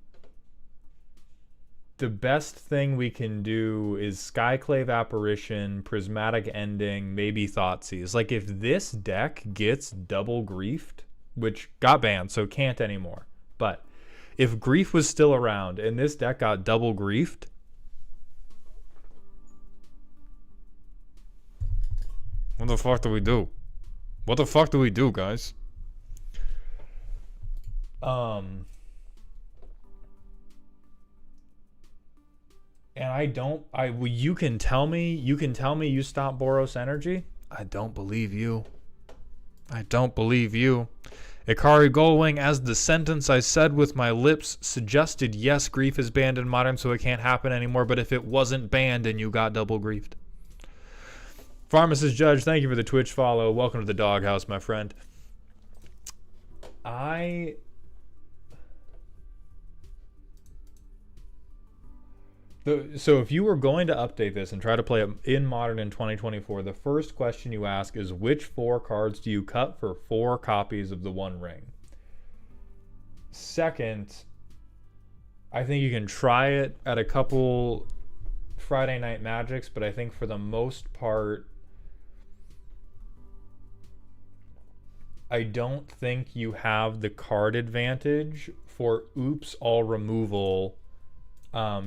the best thing we can do is Skyclave Apparition, Prismatic Ending, maybe Thoughtseize. Like, if this deck gets double griefed, which got banned, so can't anymore, but if grief was still around and this deck got double griefed, what the fuck do we do? What the fuck do we do, guys? And you can tell me you stop Boros Energy? I don't believe you. I don't believe you. Ikari Goldwing, as the sentence I said with my lips suggested, yes, grief is banned in Modern, so it can't happen anymore, but if it wasn't banned and you got double griefed. Pharmacist Judge, thank you for the Twitch follow. Welcome to the doghouse, my friend. So if you were going to update this and try to play it in Modern in 2024, the first question you ask is, which 4 cards do you cut for 4 copies of the One Ring? Second, I think you can try it at a couple Friday Night Magics, but I think for the most part, I don't think you have the card advantage for Oops All Removal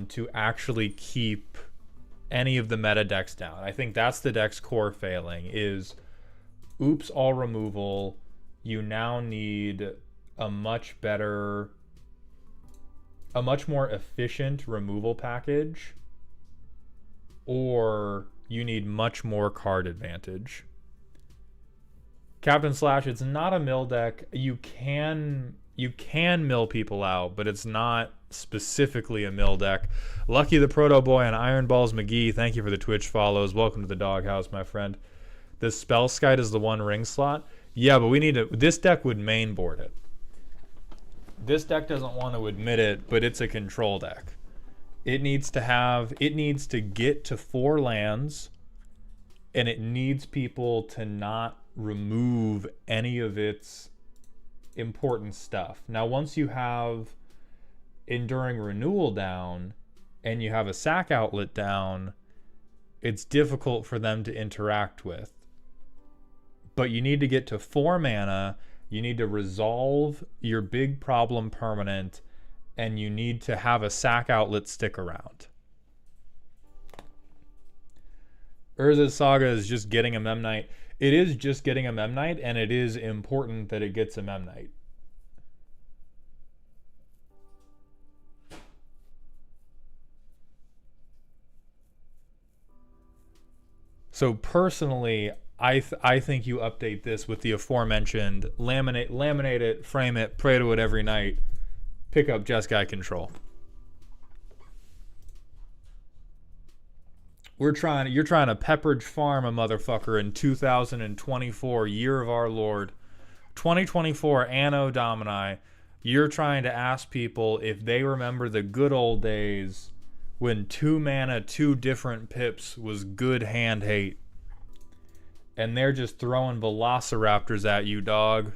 to actually keep any of the meta decks down. I think that's the deck's core failing, is Oops All Removal. You now need a much more efficient removal package, or you need much more card advantage. Captain Slash, it's not a mill deck. You can mill people out, but it's not specifically a mill deck. Lucky the Proto Boy and Iron Balls McGee, thank you for the Twitch follows. Welcome to the doghouse, my friend. The Spellskite is the One Ring slot. Yeah, but we need to. This deck would mainboard it. This deck doesn't want to admit it, but it's a control deck. It needs to get to 4 lands, and it needs people to not remove any of its important stuff. Now, once you have Enduring Renewal down and you have a sack outlet down, it's difficult for them to interact with. But you need to get to 4 mana, you need to resolve your big problem permanent, and you need to have a sack outlet stick around. Urza's Saga is just getting a Memnite. It is just getting a Memnite, and it is important that it gets a Memnite. So personally, I think you update this with the aforementioned laminate it, frame it, pray to it every night, pick up Jeskai Control. You're trying to Pepperidge Farm a motherfucker in 2024, year of our Lord, 2024 Anno Domini. You're trying to ask people if they remember the good old days when 2 mana, 2 different pips was good hand hate. And they're just throwing velociraptors at you, dog.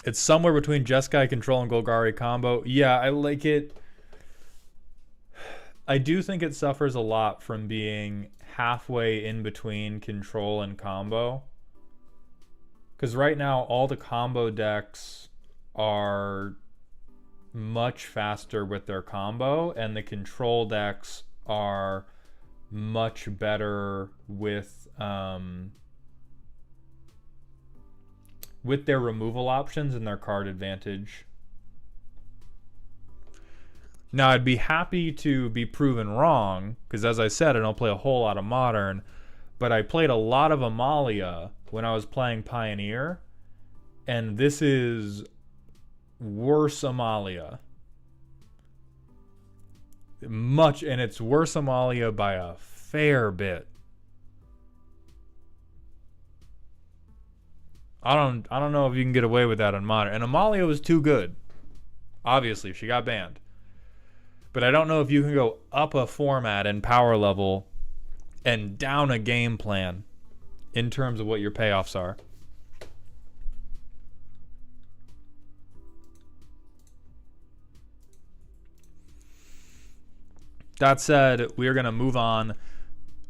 It's somewhere between Jeskai Control and Golgari combo. Yeah, I like it. I do think it suffers a lot from being halfway in between control and combo. Because right now, all the combo decks are much faster with their combo, and the control decks are much better with their removal options and their card advantage. Now, I'd be happy to be proven wrong, because as I said, I don't play a whole lot of Modern, but I played a lot of Amalia when I was playing Pioneer, and this is worse Amalia. And it's worse Amalia by a fair bit. I don't know if you can get away with that on Modern. And Amalia was too good. Obviously, she got banned. But I don't know if you can go up a format and power level and down a game plan in terms of what your payoffs are. That said, we are going to move on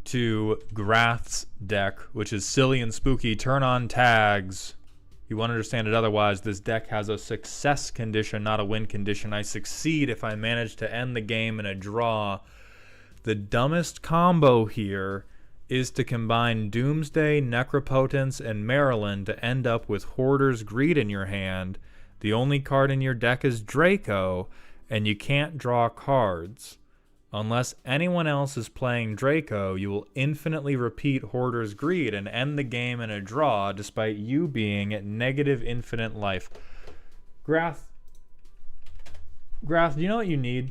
to Grath's deck, which is silly and spooky. Turn on tags. You won't understand it otherwise. This deck has a success condition, not a win condition. I succeed if I manage to end the game in a draw. The dumbest combo here is to combine Doomsday, Necropotence, and Maryland to end up with Hoarder's Greed in your hand. The only card in your deck is Draco, and you can't draw cards. Unless anyone else is playing Draco, you will infinitely repeat Hoarder's Greed and end the game in a draw despite you being at negative infinite life. Grath, do you know what you need?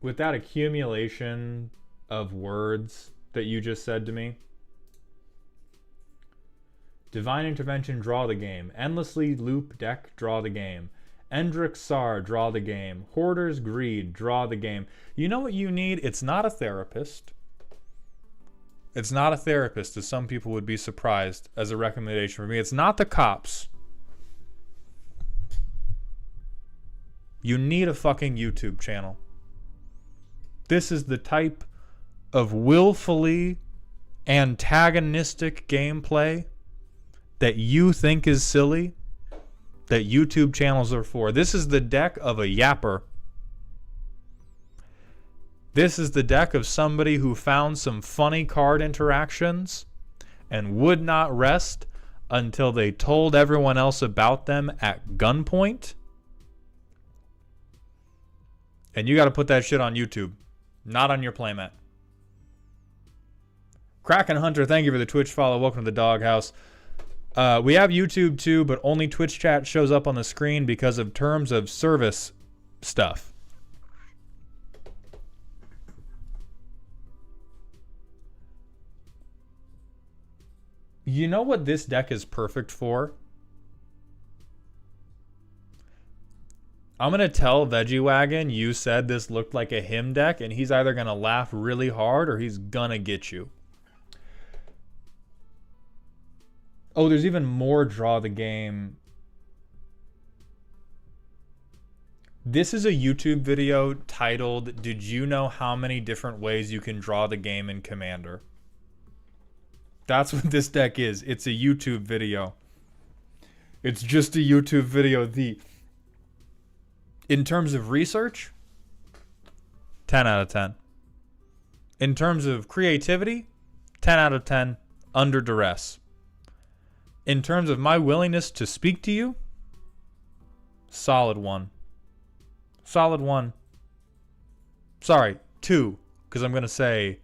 With that accumulation of words that you just said to me. Divine Intervention, draw the game. Endlessly Loop deck, draw the game. Endrick Sar, draw the game. Hoarder's Greed, draw the game. You know what you need? It's not a therapist. It's not a therapist, as some people would be surprised as a recommendation for me. It's not the cops. You need a fucking YouTube channel. This is the type of willfully antagonistic gameplay that you think is silly, that YouTube channels are for. This is the deck of a yapper. This is the deck of somebody who found some funny card interactions and would not rest until they told everyone else about them at gunpoint. And you got to put that shit on YouTube, not on your playmat. Kraken Hunter, thank you for the Twitch follow. Welcome to the Doghouse. We have YouTube too, but only Twitch chat shows up on the screen because of terms of service stuff. You know what this deck is perfect for? I'm going to tell Veggie Wagon you said this looked like a him deck, and he's either going to laugh really hard or he's going to get you. Oh, there's even more draw the game. This is a YouTube video titled, "Did you know how many different ways you can draw the game in Commander?" That's what this deck is. It's a YouTube video. It's just a YouTube video. In terms of research, 10 out of 10. In terms of creativity, 10 out of 10, under duress. In terms of my willingness to speak to you, solid 1. Solid 1. Sorry, 2. Because I'm going to say,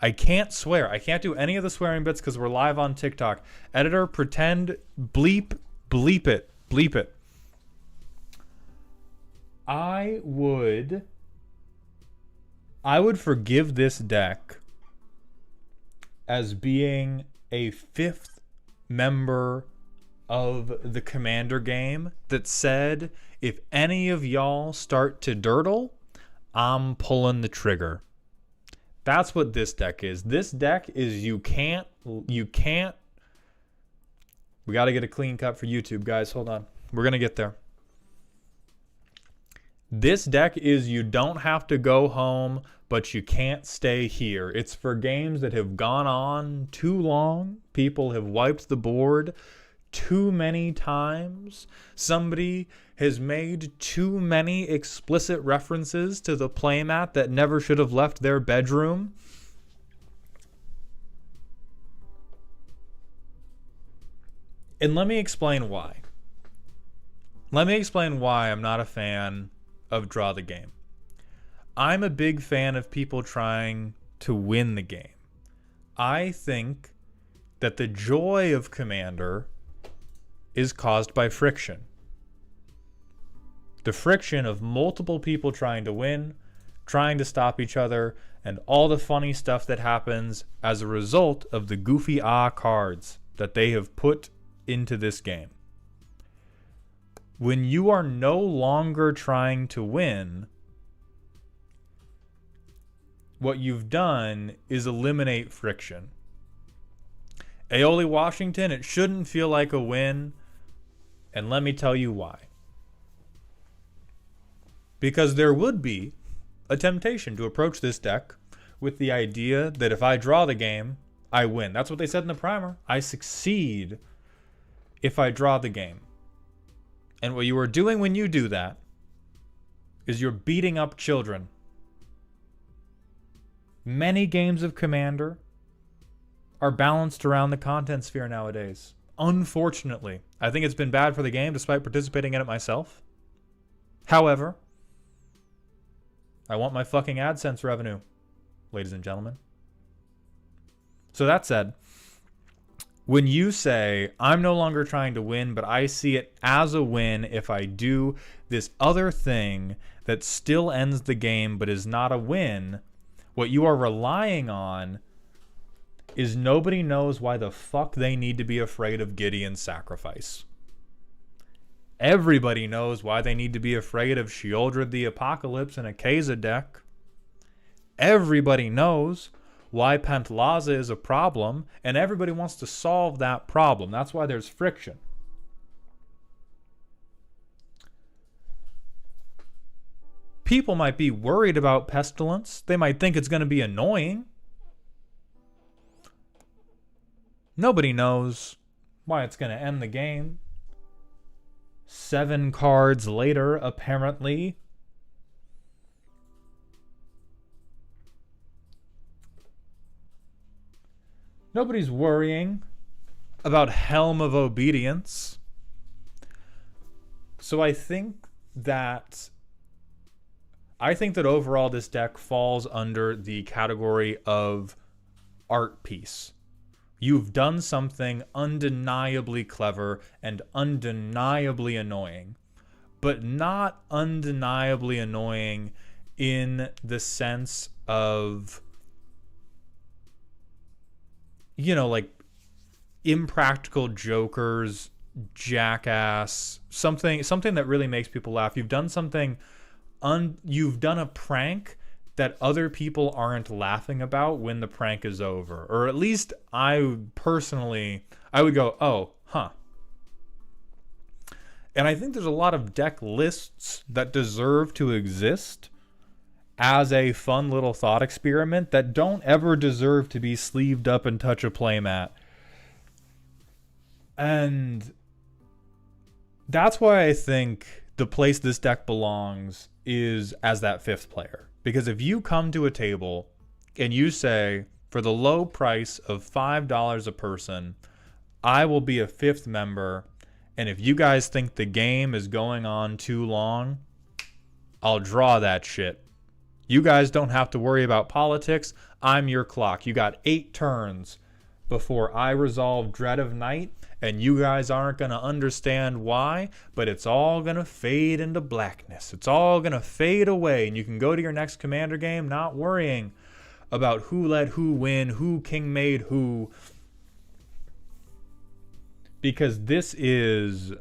I can't swear. I can't do any of the swearing bits because we're live on TikTok. Editor, pretend, bleep it. Bleep it. I would forgive this deck as being a 5th member of the Commander game that said, if any of y'all start to dirtle, I'm pulling the trigger. That's what this deck is. This deck is you can't. We got to get a clean cut for YouTube, guys. Hold on. We're going to get there. This deck is you don't have to go home, but you can't stay here. It's for games that have gone on too long. People have wiped the board too many times. Somebody has made too many explicit references to the playmat that never should have left their bedroom. And let me explain why. Let me explain why I'm not a fan of Draw the Game. I'm a big fan of people trying to win the game. I think that the joy of Commander is caused by friction. The friction of multiple people trying to win, trying to stop each other, and all the funny stuff that happens as a result of the goofy cards that they have put into this game. When you are no longer trying to win, what you've done is eliminate friction. Aeoli Washington, it shouldn't feel like a win, and let me tell you why. Because there would be a temptation to approach this deck with the idea that if I draw the game, I win. That's what they said in the primer. I succeed if I draw the game. And what you are doing when you do that is you're beating up children. Many games of Commander are balanced around the content sphere nowadays. Unfortunately, I think it's been bad for the game despite participating in it myself. However, I want my fucking AdSense revenue, ladies and gentlemen. So that said, when you say, I'm no longer trying to win, but I see it as a win if I do this other thing that still ends the game but is not a win, what you are relying on is nobody knows why the fuck they need to be afraid of Gideon's sacrifice. Everybody knows why they need to be afraid of Sheoldred the Apocalypse in a Keza deck. Everybody knows why Pentlaza is a problem, and everybody wants to solve that problem. That's why there's friction. People might be worried about Pestilence. They might think it's going to be annoying. Nobody knows why it's going to end the game. 7 cards later, apparently. Nobody's worrying about Helm of Obedience. So I think that overall this deck falls under the category of art piece. You've done something undeniably clever and undeniably annoying, but not undeniably annoying in the sense of, you know, like impractical jokers, jackass, something that really makes people laugh. You've done something, you've done a prank that other people aren't laughing about when the prank is over. Or at least I would go, oh, huh. And I think there's a lot of deck lists that deserve to exist as a fun little thought experiment that don't ever deserve to be sleeved up and touch a playmat. And that's why I think the place this deck belongs is as that 5th player. Because if you come to a table and you say, for the low price of $5 a person, I will be a 5th member, and if you guys think the game is going on too long, I'll draw that shit. You guys don't have to worry about politics. I'm your clock. You got 8 turns before I resolve Dread of Night, and you guys aren't going to understand why, but it's all going to fade into blackness. It's all going to fade away, and you can go to your next Commander game not worrying about who let who win, who king made who, because this is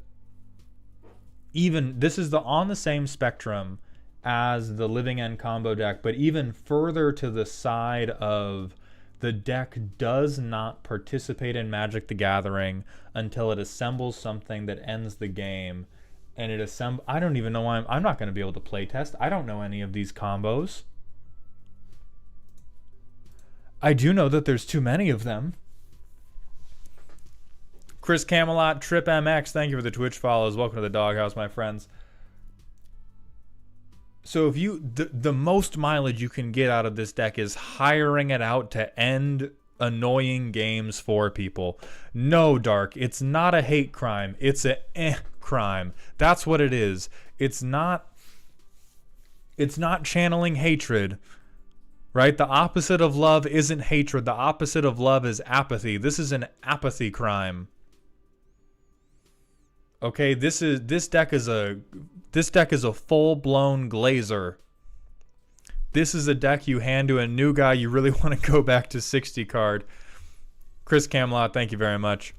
on the same spectrum as the Living End combo deck, but even further to the side of the deck does not participate in Magic the Gathering until it assembles something that ends the game. And I don't even know why I'm not going to be able to play test. I don't know any of these combos. I do know that there's too many of them. Chris Camelot, Trip MX, thank you for the Twitch follows. Welcome to the doghouse, my friends. So if the most mileage you can get out of this deck is hiring it out to end annoying games for people. No, Dark, it's not a hate crime. It's a crime. That's what it is. It's not channeling hatred, right? The opposite of love isn't hatred. The opposite of love is apathy. This is an apathy crime. Okay, this deck is a full-blown glazer. This is a deck you hand to a new guy you really want to go back to 60 card. Chris Camelot, thank you very much.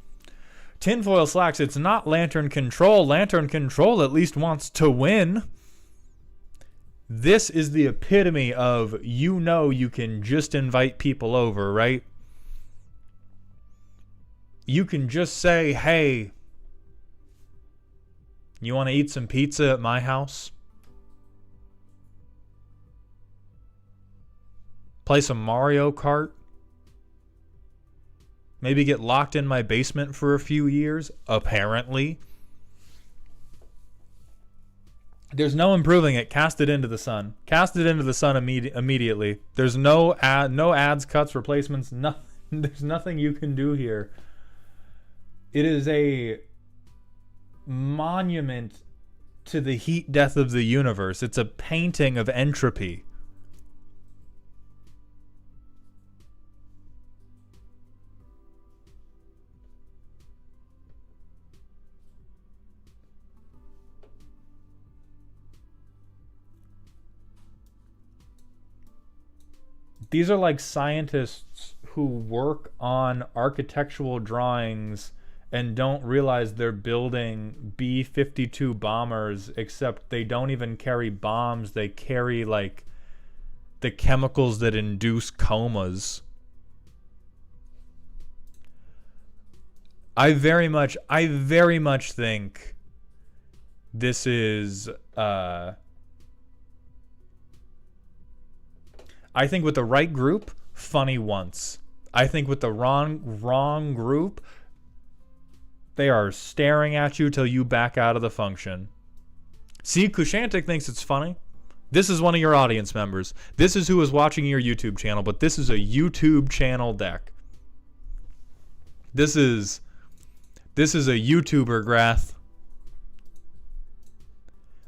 Tinfoil Slacks, it's not Lantern Control. Lantern Control at least wants to win. This is the epitome of, you can just invite people over, right? You can just say, hey, you want to eat some pizza at my house? Play some Mario Kart? Maybe get locked in my basement for a few years? Apparently. There's no improving it. Cast it into the sun. Cast it into the sun immediately. There's no ads, cuts, replacements. Nothing. There's nothing you can do here. It is a monument to the heat death of the universe. It's a painting of entropy. These are like scientists who work on architectural drawings and don't realize they're building B-52 bombers, except they don't even carry bombs. They carry, like, the chemicals that induce comas. I very much think this is... I think with the right group, funny once. I think with the wrong group, they are staring at you till you back out of the function. See, Kushantic thinks it's funny. This is one of your audience members. This is who is watching your YouTube channel, but this is a YouTube channel deck. This is a YouTuber, Grath.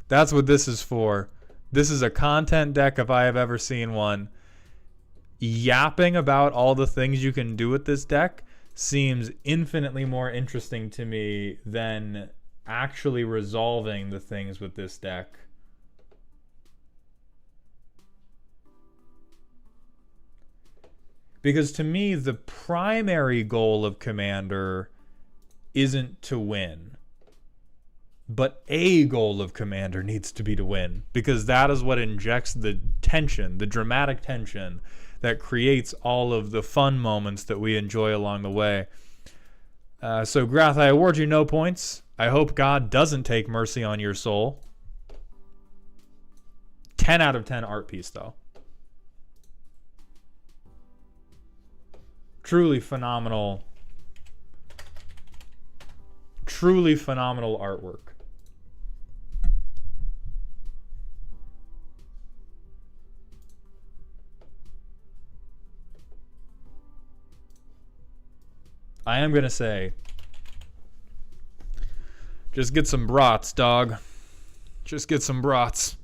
That's what this is for. This is a content deck if I have ever seen one. Yapping about all the things you can do with this deck seems infinitely more interesting to me than actually resolving the things with this deck. Because to me, the primary goal of Commander isn't to win. But a goal of Commander needs to be to win. Because that is what injects the tension, the dramatic tension, that creates all of the fun moments that we enjoy along the way. So, Grath, I award you no points. I hope God doesn't take mercy on your soul. 10 out of 10 art piece, though. Truly phenomenal. Truly phenomenal artwork. I am going to say, just get some brats, dog. Just get some brats.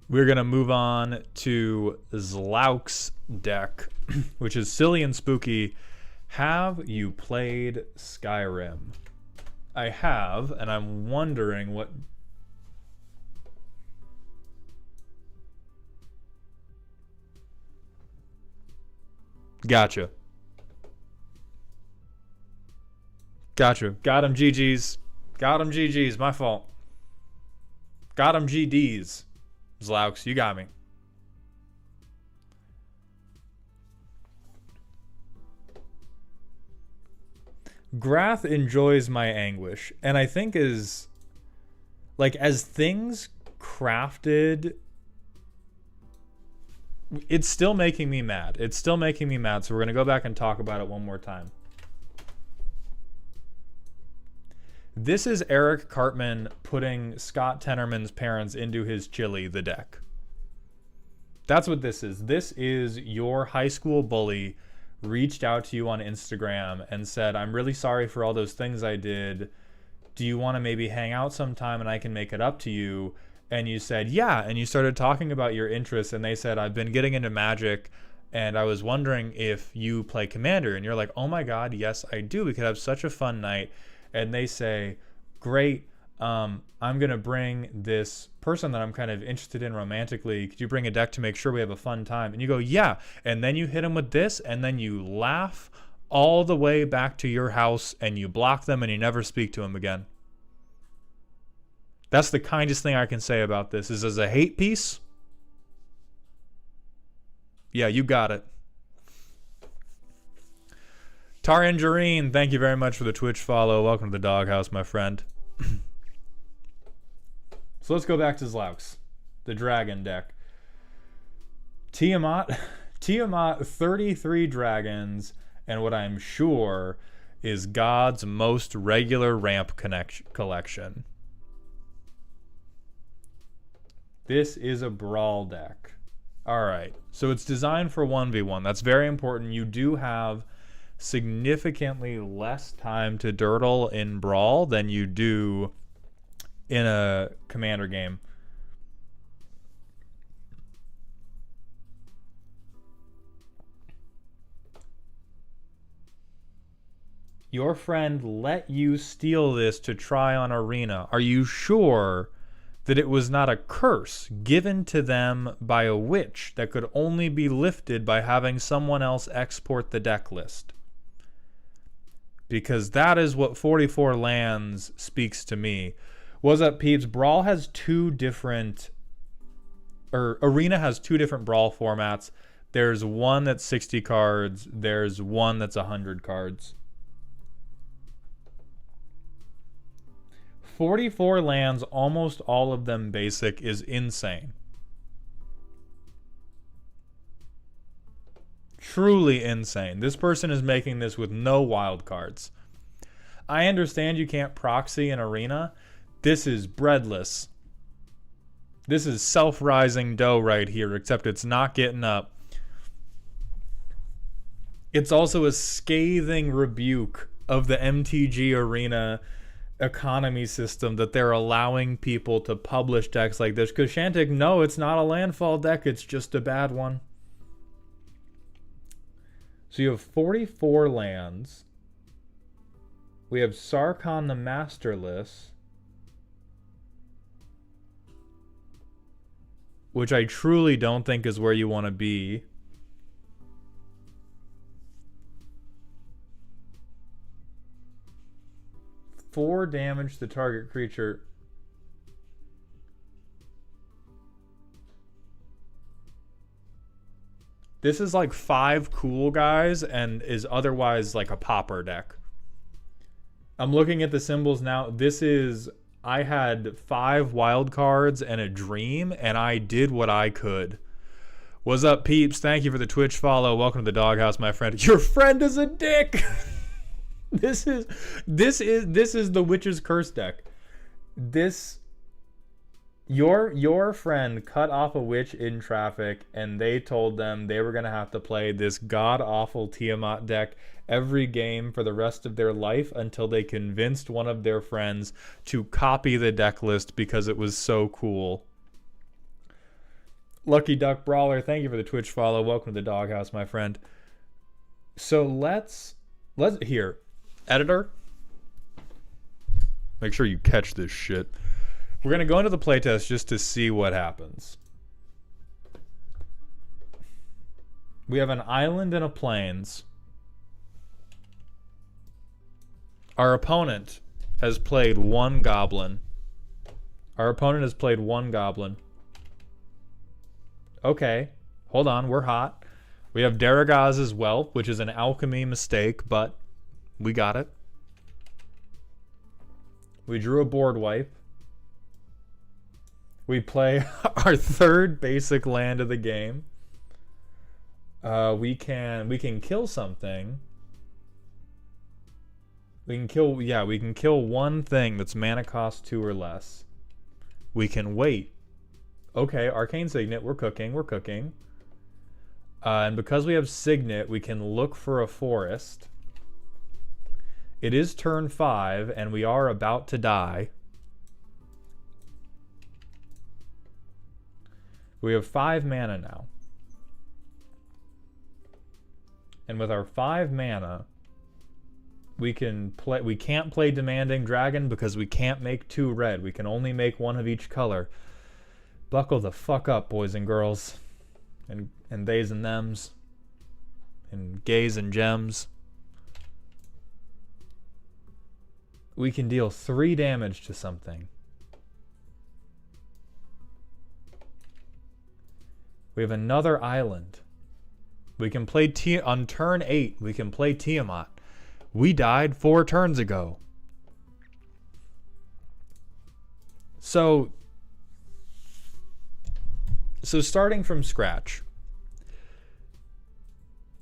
we're going to move on to Zlauk's deck, which is silly and spooky. Have you played Skyrim? I have, and I'm wondering what... Gotcha. Got him, GG's. Got him, GG's. My fault. Got him, GD's. Zlaux, you got me. Grath enjoys my anguish, and I think is... Like, as things crafted... It's still making me mad. It's still making me mad, so we're going to go back and talk about it one more time. This is Eric Cartman putting Scott Tenorman's parents into his chili, the deck. That's what this is. This is your high school bully reached out to you on Instagram and said, I'm really sorry for all those things I did. Do you want to maybe hang out sometime and I can make it up to you? And you said, yeah. And you started talking about your interests. And they said, I've been getting into Magic and I was wondering if you play Commander. And you're like, oh my God, yes, I do. We could have such a fun night. And they say, great, I'm going to bring this person that I'm kind of interested in romantically. Could you bring a deck to make sure we have a fun time? And you go, yeah. And then you hit them with this, and then you laugh all the way back to your house, and you block them, and you never speak to them again. That's the kindest thing I can say about this. Is as a hate piece, yeah, you got it. Tarangerine, thank you very much for the Twitch follow. Welcome to the doghouse, my friend. So let's go back to Zlaux, the dragon deck. Tiamat, 33 dragons, and what I'm sure is God's most regular ramp collection. This is a brawl deck. All right, so it's designed for 1v1. That's very important. You do have significantly less time to dirtle in Brawl than you do in a Commander game. Your friend let you steal this to try on Arena. Are you sure that it was not a curse given to them by a witch that could only be lifted by having someone else export the deck list? Because that is what 44 lands speaks to me. What's up, peeps? Brawl has two different... Arena has two different Brawl formats. There's one that's 60 cards. There's one that's 100 cards. 44 lands, almost all of them basic, is insane. Truly insane. This person is making this with no wild cards. I understand you can't proxy in Arena. This is breadless. This is self-rising dough right here, except it's not getting up. It's also a scathing rebuke of the MTG Arena economy system that they're allowing people to publish decks like this. Because Shantic, no, it's not a landfall deck. It's just a bad one. So you have 44 lands. We have Sarkhan the Masterless, which I truly don't think is where you want to be. Four damage to target creature. This is like 5 cool guys and is otherwise like a popper deck. I'm looking at the symbols now. This is... I had 5 wild cards and a dream, and I did what I could. What's up, peeps? Thank you for the Twitch follow. Welcome to the doghouse, my friend. Your friend is a dick! This is the Witch's Curse deck. Your friend cut off a witch in traffic, and they told them they were going to have to play this god-awful Tiamat deck every game for the rest of their life until they convinced one of their friends to copy the deck list because it was so cool. Lucky Duck Brawler, thank you for the Twitch follow. Welcome to the doghouse, my friend. So let's here, editor. Make sure you catch this shit. We're gonna go into the playtest just to see what happens. We have an island and a plains. Our opponent has played one goblin. Okay, hold on, we're hot. We have Daragaz's Whelp, which is an alchemy mistake, but we got it. We drew a board wipe. We play our third basic land of the game. We can kill something. We can kill one thing that's mana cost 2 or less. We can wait. Okay, Arcane Signet, we're cooking. And because we have Signet, we can look for a forest. It is turn 5, and we are about to die. We have 5 mana now. And with our 5 mana, we can't play Demanding Dragon because we can't make 2 red. We can only make 1 of each color. Buckle the fuck up, boys and girls. And theys and thems. And gays and gems. We can deal 3 damage to something. We have another island. We can play on turn 8, we can play Tiamat. We died 4 turns ago. So starting from scratch,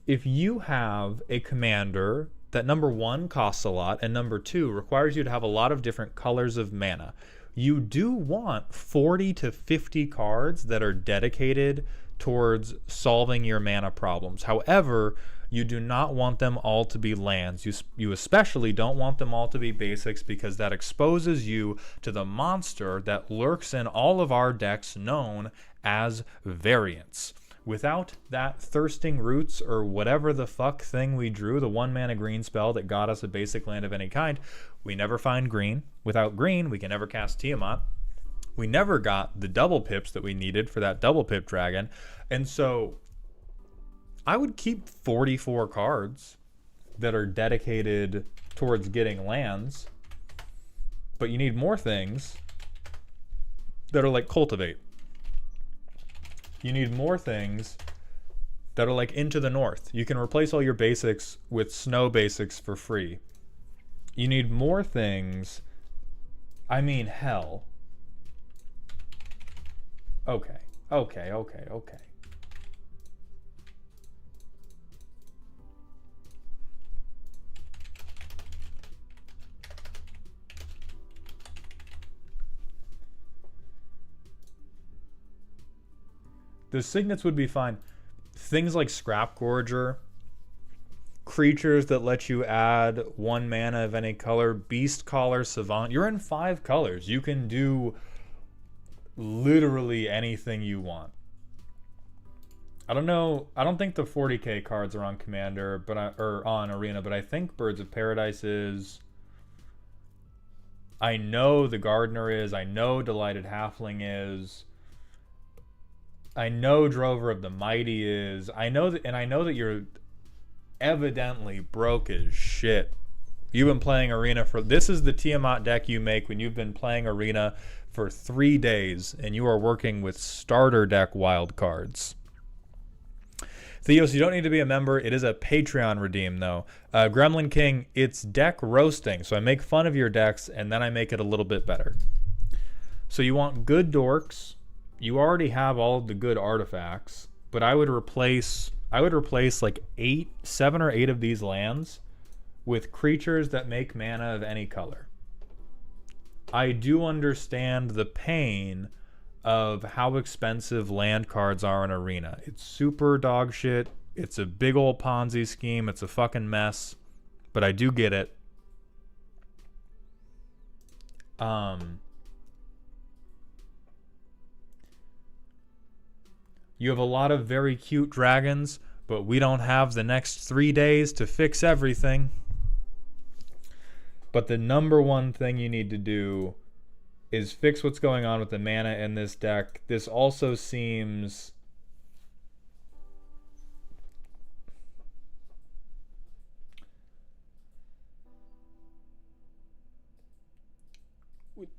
if you have a commander that number 1 costs a lot and number 2 requires you to have a lot of different colors of mana, you do want 40 to 50 cards that are dedicated towards solving your mana problems. However, you do not want them all to be lands. You especially don't want them all to be basics, because that exposes you to the monster that lurks in all of our decks known as variants. Without that Thirsting Roots or whatever the fuck thing we drew, the 1 mana green spell that got us a basic land of any kind, we never find green. Without green, we can never cast Tiamat. We never got the double pips that we needed for that double pip dragon. And so I would keep 44 cards that are dedicated towards getting lands, but you need more things that are like Cultivate. You need more things that are like Into the North. You can replace all your basics with snow basics for free. You need more things. I mean, hell. Okay. The signets would be fine. Things like Scrap Gorger, creatures that let you add 1 mana of any color, Beast Caller, Savant. You're in 5 colors. You can do literally anything you want. I don't know. I don't think the 40k cards are on Commander, or on Arena, but I think Birds of Paradise is. I know the Gardener is. I know Delighted Halfling is. I know Drover of the Mighty is. I know that you're evidently broke as shit. You've been playing Arena this is the Tiamat deck you make when you've been playing Arena for 3 days and you are working with starter deck wild cards. Theos, you don't need to be a member. It is a Patreon redeem, though. Gremlin King, it's deck roasting. So I make fun of your decks, and then I make it a little bit better. So you want good dorks. You already have all of the good artifacts, but I would replace like 7 or 8 of these lands with creatures that make mana of any color. I do understand the pain of how expensive land cards are in Arena. It's super dog shit. It's a big old Ponzi scheme. It's a fucking mess, but I do get it. You have a lot of very cute dragons, but we don't have the next 3 days to fix everything. But the number one thing you need to do is fix what's going on with the mana in this deck. This also seems...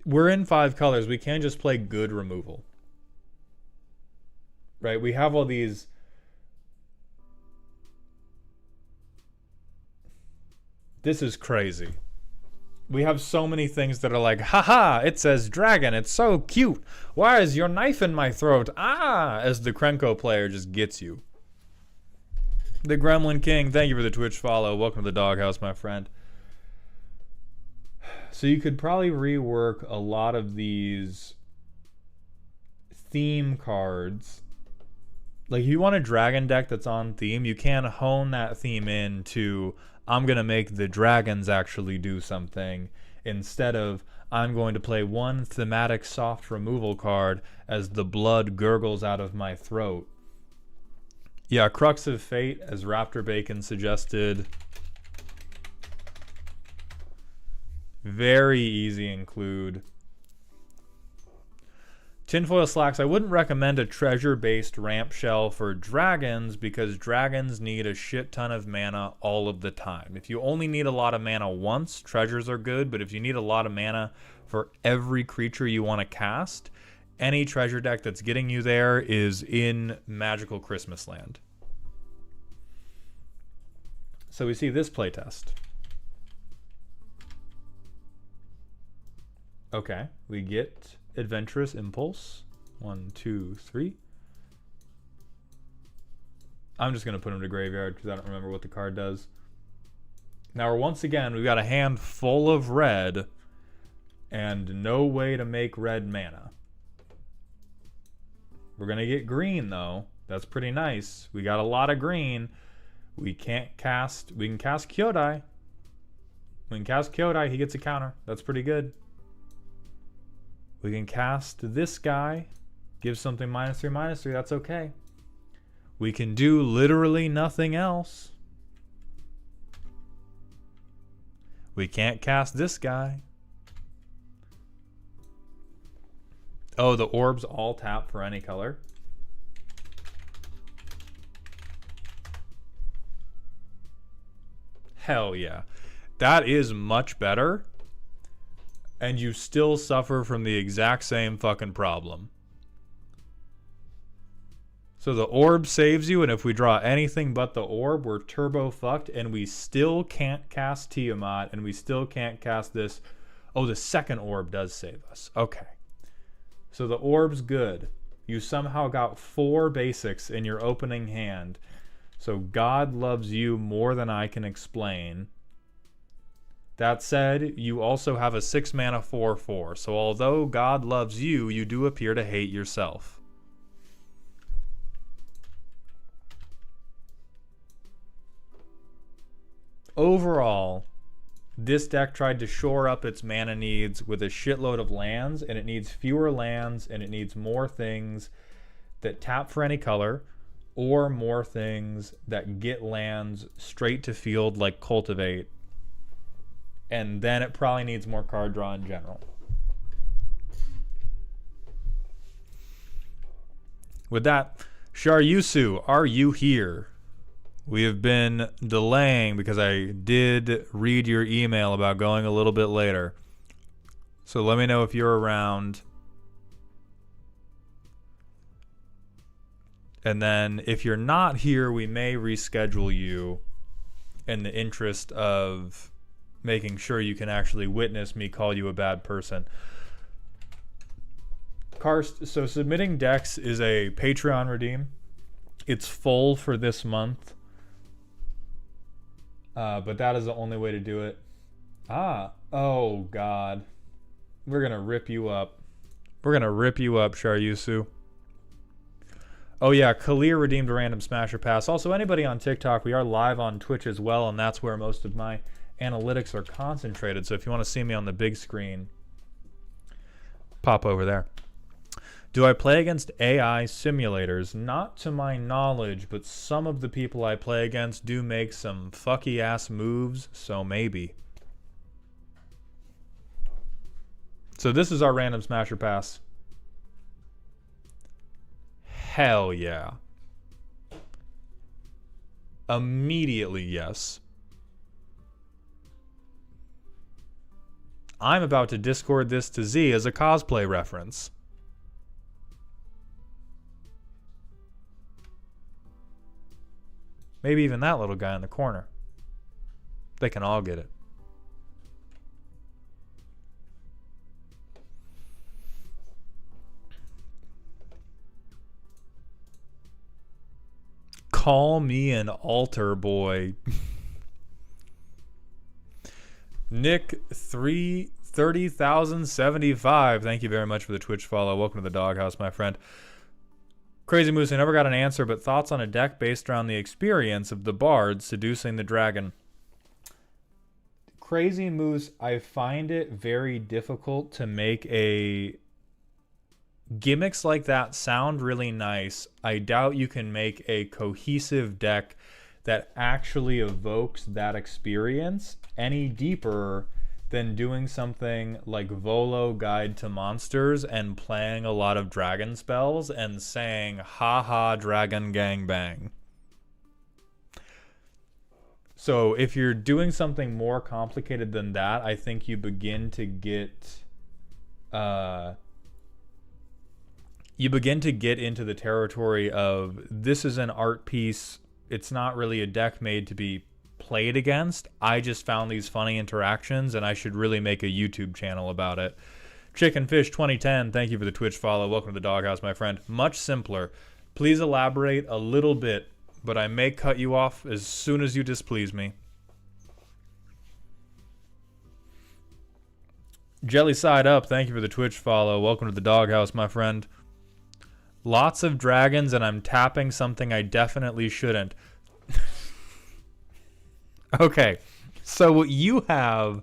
We're in 5 colors. We can't just play good removal. Right? We have all these... This is crazy. We have so many things that are like, haha, it says dragon, it's so cute. Why is your knife in my throat? Ah, as the Krenko player just gets you. The Gremlin King, thank you for the Twitch follow. Welcome to the doghouse, my friend. So you could probably rework a lot of these theme cards. Like, if you want a dragon deck that's on theme, you can hone that theme into, I'm going to make the dragons actually do something, instead of, I'm going to play one thematic soft removal card as the blood gurgles out of my throat. Yeah, Crux of Fate, as Raptor Bacon suggested. Very easy include. Tinfoil Slacks, I wouldn't recommend a treasure-based ramp shell for dragons because dragons need a shit ton of mana all of the time. If you only need a lot of mana once, treasures are good, but if you need a lot of mana for every creature you want to cast, any treasure deck that's getting you there is in Magical Christmas Land. So we see this playtest. Okay, we get Adventurous Impulse. 1, 2, 3. I'm just going to put him to graveyard because I don't remember what the card does. Now, once again, we've got a hand full of red and no way to make red mana. We're going to get green, though. That's pretty nice. We got a lot of green. We can cast Kyodai. We can cast Kyodai, he gets a counter. That's pretty good. We can cast this guy, give something -3/-3, that's okay. We can do literally nothing else. We can't cast this guy. Oh, the orbs all tap for any color. Hell yeah. That is much better. And you still suffer from the exact same fucking problem. So the orb saves you, and if we draw anything but the orb, we're turbo fucked, and we still can't cast Tiamat, and we still can't cast this. Oh, the second orb does save us. Okay. So the orb's good. You somehow got 4 basics in your opening hand. So God loves you more than I can explain. That said, you also have a 6 mana 4/4. So although God loves you, you do appear to hate yourself. Overall, this deck tried to shore up its mana needs with a shitload of lands, and it needs fewer lands, and it needs more things that tap for any color, or more things that get lands straight to field like Cultivate. And then it probably needs more card draw in general. With that, Sharyusu, are you here? We have been delaying because I did read your email about going a little bit later. So let me know if you're around. And then if you're not here, we may reschedule you in the interest of making sure you can actually witness me call you a bad person. Karst, so submitting decks is a Patreon redeem. It's full for this month. But that is the only way to do it. Oh God. We're gonna rip you up. We're gonna rip you up, Sharyusu. Oh yeah, Kalir redeemed a random Smasher Pass. Also, anybody on TikTok, we are live on Twitch as well, and that's where most of my analytics are concentrated. So if you want to see me on the big screen, pop over there. Do I play against AI simulators? Not to my knowledge, but some of the people I play against do make some fucky ass moves, so maybe. So this is our random smasher pass. Hell yeah. Immediately yes. I'm about to Discord this to Z as a cosplay reference. Maybe even that little guy in the corner. They can all get it. Call me an altar boy. Nick 30,075. Thank you very much for the Twitch follow. Welcome to the doghouse, my friend. Crazy Moose, I never got an answer, but thoughts on a deck based around the experience of the bard seducing the dragon. Crazy Moose, I find it very difficult to make a... Gimmicks like that sound really nice. I doubt you can make a cohesive deck that actually evokes that experience any deeper than doing something like Volo Guide to Monsters and playing a lot of dragon spells and saying, haha, dragon gangbang. So if you're doing something more complicated than that, I think you begin to get... you begin to get into the territory of, this is an art piece, it's not really a deck made to be played against. I just found these funny interactions and I should really make a YouTube channel about it. Chickenfish 2010, thank you for the Twitch follow. Welcome to the doghouse, my friend. Much simpler. Please elaborate a little bit, but I may cut you off as soon as you displease me. Jelly Side Up, thank you for the Twitch follow. Welcome to the doghouse, my friend. Lots of dragons and I'm tapping something I definitely shouldn't. Okay, so what you have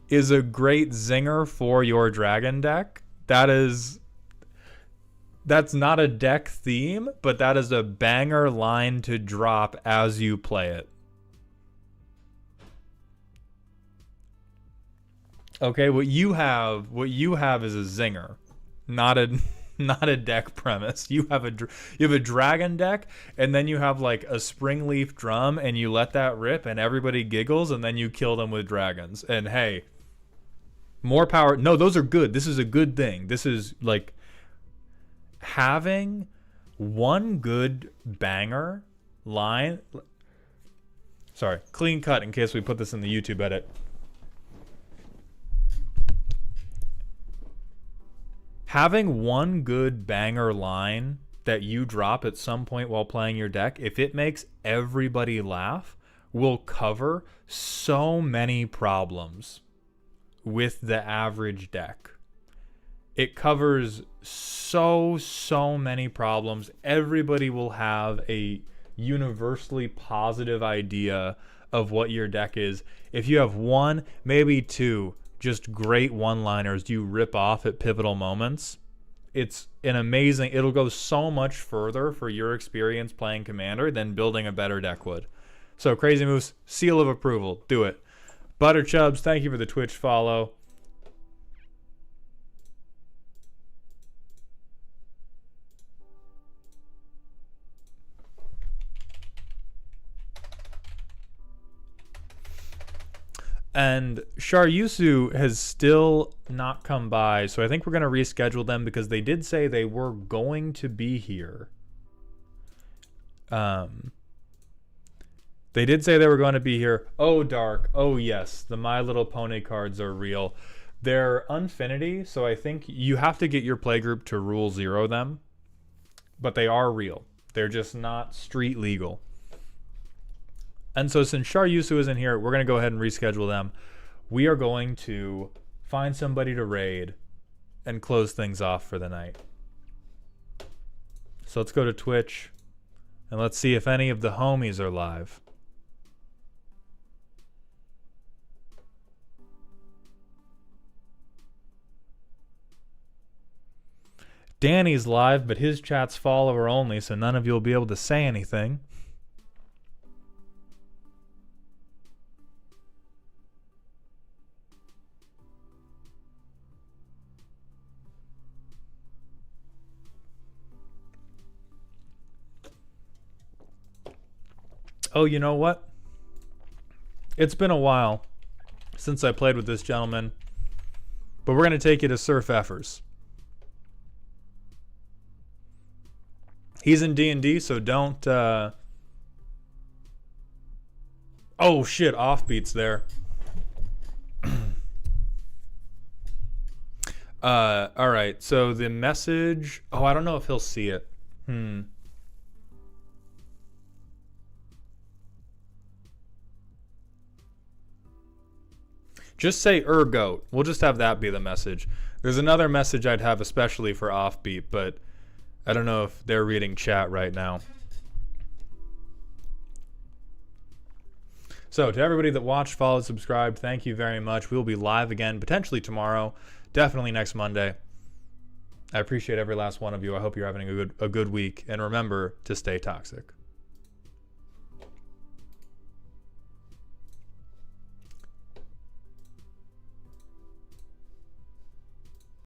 is a great zinger for your dragon deck. That's not a deck theme, but that is a banger line to drop as you play it. Okay, what you have is a zinger, not a deck premise. You have a dragon deck, and then you have like a springleaf drum, and you let that rip, and everybody giggles, and then you kill them with dragons. And hey, more power. No, those are good. This is a good thing. This is like having one good banger line. Sorry, clean cut in case we put this in the YouTube edit. Having one good banger line that you drop at some point while playing your deck, if it makes everybody laugh, will cover so many problems with the average deck. It covers so many problems. Everybody will have a universally positive idea of what your deck is. If you have one, maybe two, just great one-liners you rip off at pivotal moments, it's an amazing... It'll go so much further for your experience playing Commander than building a better deck would. So, Crazy Moose, seal of approval. Do it. Butter Chubs, thank you for the Twitch follow. And Sharyusu has still not come by, so I think we're going to reschedule them because they did say they were going to be here. They did say they were going to be here. Oh, Dark. Oh, yes. The My Little Pony cards are real. They're Unfinity, so I think you have to get your playgroup to rule 0 them. But they are real. They're just not street legal. And so since Sharyusu isn't here, we're going to go ahead and reschedule them. We are going to find somebody to raid and close things off for the night. So let's go to Twitch and let's see if any of the homies are live. Danny's live, but his chat's follower only, so none of you will be able to say anything. Oh, you know what? It's been a while since I played with this gentleman, but we're going to take you to Surf Effers. He's in D&D, so don't... Oh, shit, Offbeat's there. Alright, so the message... Oh, I don't know if he'll see it. Just say ergoat. We'll just have that be the message. There's another message I'd have especially for Offbeat, but I don't know if they're reading chat right now. So to everybody that watched, followed, subscribed, thank you very much. We'll be live again, potentially tomorrow, definitely next Monday. I appreciate every last one of you. I hope you're having a good week. And remember to stay toxic.